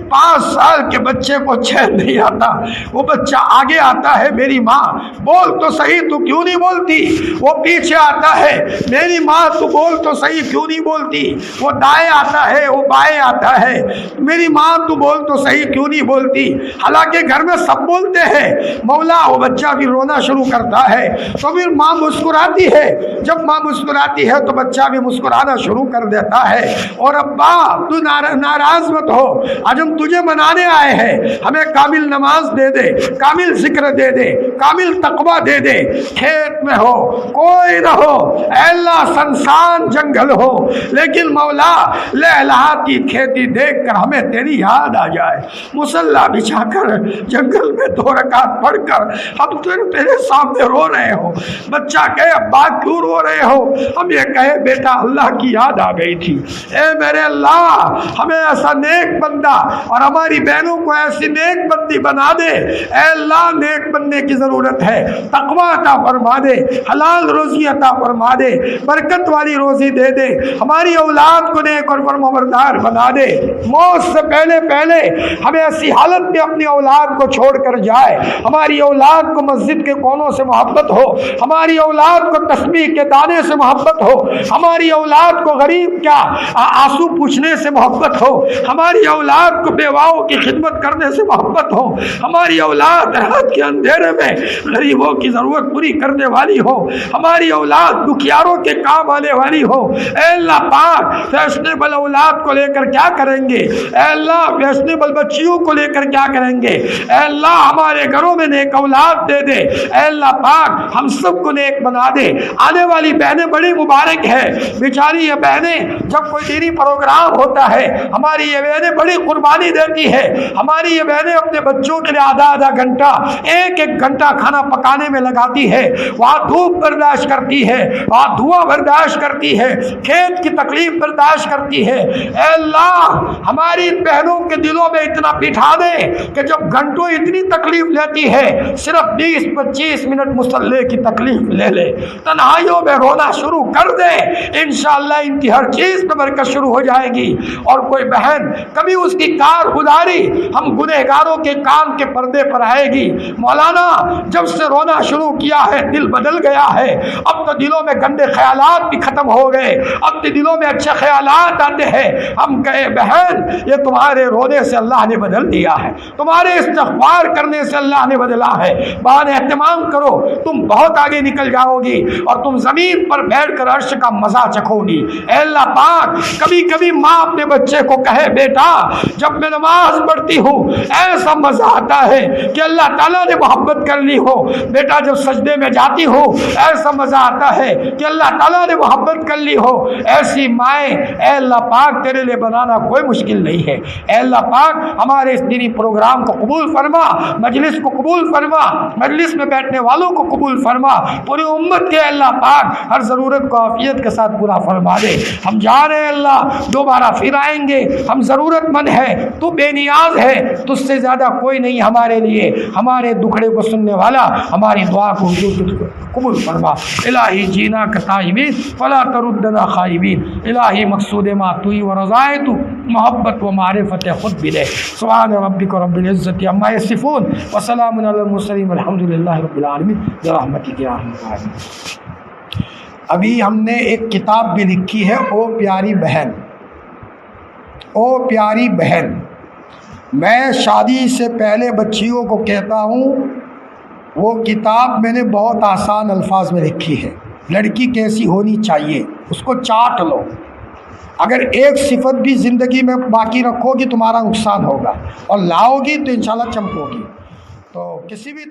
5 سال کے بچے کو چین نہیں آتا، وہ بچہ آگے آتا ہے میری ماں بول تو صحیح تو کیوں نہیں بولتی، وہ پیچھے آتا ہے میری ماں تو بول تو صحیح کیوں نہیں بولتی، وہ دائیں آتا ہے وہ بائیں آتا ہے میری ماں تو بول تو صحیح کیوں نہیں بولتی، حالانکہ گھر میں سب بولتے ہیں مولا، وہ بچہ بھی رونا شروع کرتا ہے تو پھر ماں مسکراتی ہے، جب ماں مسکراتی ہے تو بچہ بھی مسکرانا شروع کر دیتا ہے۔ اور ابا تو ناراض مت ہو، آج ہم تجھے منانے آئے ہیں، ہمیں کامل نماز دے دے، کامل ذکر دے دے، کامل تقوی دے دے، کھیت میں ہو کوئی نہ ہو، اے اللہ سنسان جنگل ہو لیکن مولا لہلہا کی کھیتی دیکھ کر ہمیں تیری یاد آ جائے، مصلی بچھا کر جنگل میں 2 رکعت پڑھ کر ہم تیرے سامنے رو رہے ہو، بچہ کہے ابا کیوں رو رہے ہو، ہم یہ کہے بیٹا اللہ کی یاد آ گئی تھی۔ اے میرے اللہ ہمیں ایسا نیک بندہ اور ہماری بہنوں کو ایسی نیک بندی بنا دے، اے اللہ نیک بننے کی ضرورت ہے، تقوی عطا فرما دے، حلال روزی عطا فرما دے، برکت والی روزی دے دے، ہماری اولاد کو نیک اور فرمانبردار بنا دے، موت سے پہلے پہلے ہمیں ایسی حالت میں اپنی اولاد کو چھوڑ کر جائے، ہماری اولاد کو مسجد کے کونوں سے محبت ہو، ہماری اولاد کو تسبیح کے دانے سے محبت ہو، ہماری اولاد کو غریب کیا آنسو پوچھنے سے محبت ہو، ہماری اولاد کو بیواؤں کی خدمت کرنے سے محبت ہو، ہماری اولاد رات کے اندھیرے میں غریبوں کی ضرورت پوری کرنے والی ہو، ہماری اولاد دکھیاروں کے کام آنے والی ہو۔ اے اللہ پاک فیشنیبل اولاد کو لے کر کیا کریں گے، اے اللہ فیشنیبل بچیوں کو لے کر کیا کریں گے، اے اللہ ہمارے گھروں میں نیک اولاد دے دے، اے اللہ پاک ہم سب کو نیک بنا دے۔ آنے والی بہنیں بڑی مبارک ہے، بیچاری یہ بہنیں جب کوئی دینی پروگرام ہوتا ہے ہماری یہ بہنیں بڑی قربانی دیتی ہے، ہماری یہ بہنیں اپنے بچوں کے لیے آدھا گھنٹہ 1 گھنٹہ کھانا پکانے میں لگاتی ہے، وہاں دھوپ برداشت کرتی ہے، وہاں دھواں برداشت کرتی ہے، کھیت کی تکلیف برداشت کرتی ہے۔ اے اللہ ہماری ان بہنوں کے دلوں میں اتنا بٹھا دے کہ جب گھنٹوں اتنی تکلیف لیتی ہے صرف 20-25 منٹ مصلی کی تکلیف لے لے، تنہائیوں میں رونا شروع کر دے، انشاءاللہ ان کی ہر چیز میں برکت شروع ہو جائے گی۔ اور کوئی بہن کبھی اس کی کارگزاری ہم گنہگاروں کے کام کے پردے پر آئے گی، مولانا جب سے رونا شروع کیا ہے دل بدل گیا ہے، اب تو دلوں میں گندے خیالات بھی ختم ہو گئے، اب تو دلوں میں اچھے خیالات آتے ہیں۔ ہم کہے بہن یہ تمہارے رونے سے اللہ نے بدل دیا ہے، تمہارے استغفار کرنے سے اللہ نے بدلا ہے، بہن اہتمام کرو، تم بہت آگے نکل جاؤ گی اور تم زمین پر بیٹھ کر عرش کا مزہ چکھو گی۔ اے اللہ پاک کبھی کبھی ماں اپنے بچے کو کہے بیٹا جب میں نماز پڑھتی ہوں ایسا مزہ آتا ہے کہ اللہ تعالیٰ نے محبت کر لی ہو، بیٹا جب سجدے میں جاتی ہوں ایسا مزہ آتا ہے کہ اللہ تعالیٰ نے محبت کر لی ہو۔ ایسی مائیں اے اللہ پاک تیرے لیے بنانا کوئی مشکل نہیں ہے۔ اے اللہ پاک ہمارے اس دینی پروگرام کو قبول فرما، مجلس کو قبول فرما، مجلس میں بیٹھنے والوں کو قبول فرما، پوری امت کے اللہ پاک ہر ضرورت کو عافیت کے ساتھ پورا فرما دے۔ ہم جا رہے ہیں اللہ، دوبارہ پھر آئیں گے، ہم ضرورت مند ہیں، تو بے نیاز ہے، تجھ سے زیادہ کوئی نہیں ہمارے لیے، ہمارے دکھڑے کو سننے والا، ہماری دعا کو حضور قبول فرما۔ الہی جینا کا تائبین فلا تردنا خائبین، الہی مقصود ما توئی و رضائے تو محبت و معرفت خود بھی دے۔ سبحان ربک رب العزت عما یصفون وسلام علی المرسلین والحمد للہ رب العالمین برحمتک یا ارحم الراحمین۔ ابھی ہم نے ایک کتاب بھی لکھی ہے، او پیاری بہن، او پیاری بہن۔ میں شادی سے پہلے بچیوں کو کہتا ہوں، وہ کتاب میں نے بہت آسان الفاظ میں لکھی ہے، لڑکی کیسی ہونی چاہیے اس کو چاٹ لو، اگر ایک صفت بھی زندگی میں باقی رکھو گی تمہارا نقصان ہوگا، اور لاؤ گی تو انشاءاللہ چمکو گی۔ تو کسی بھی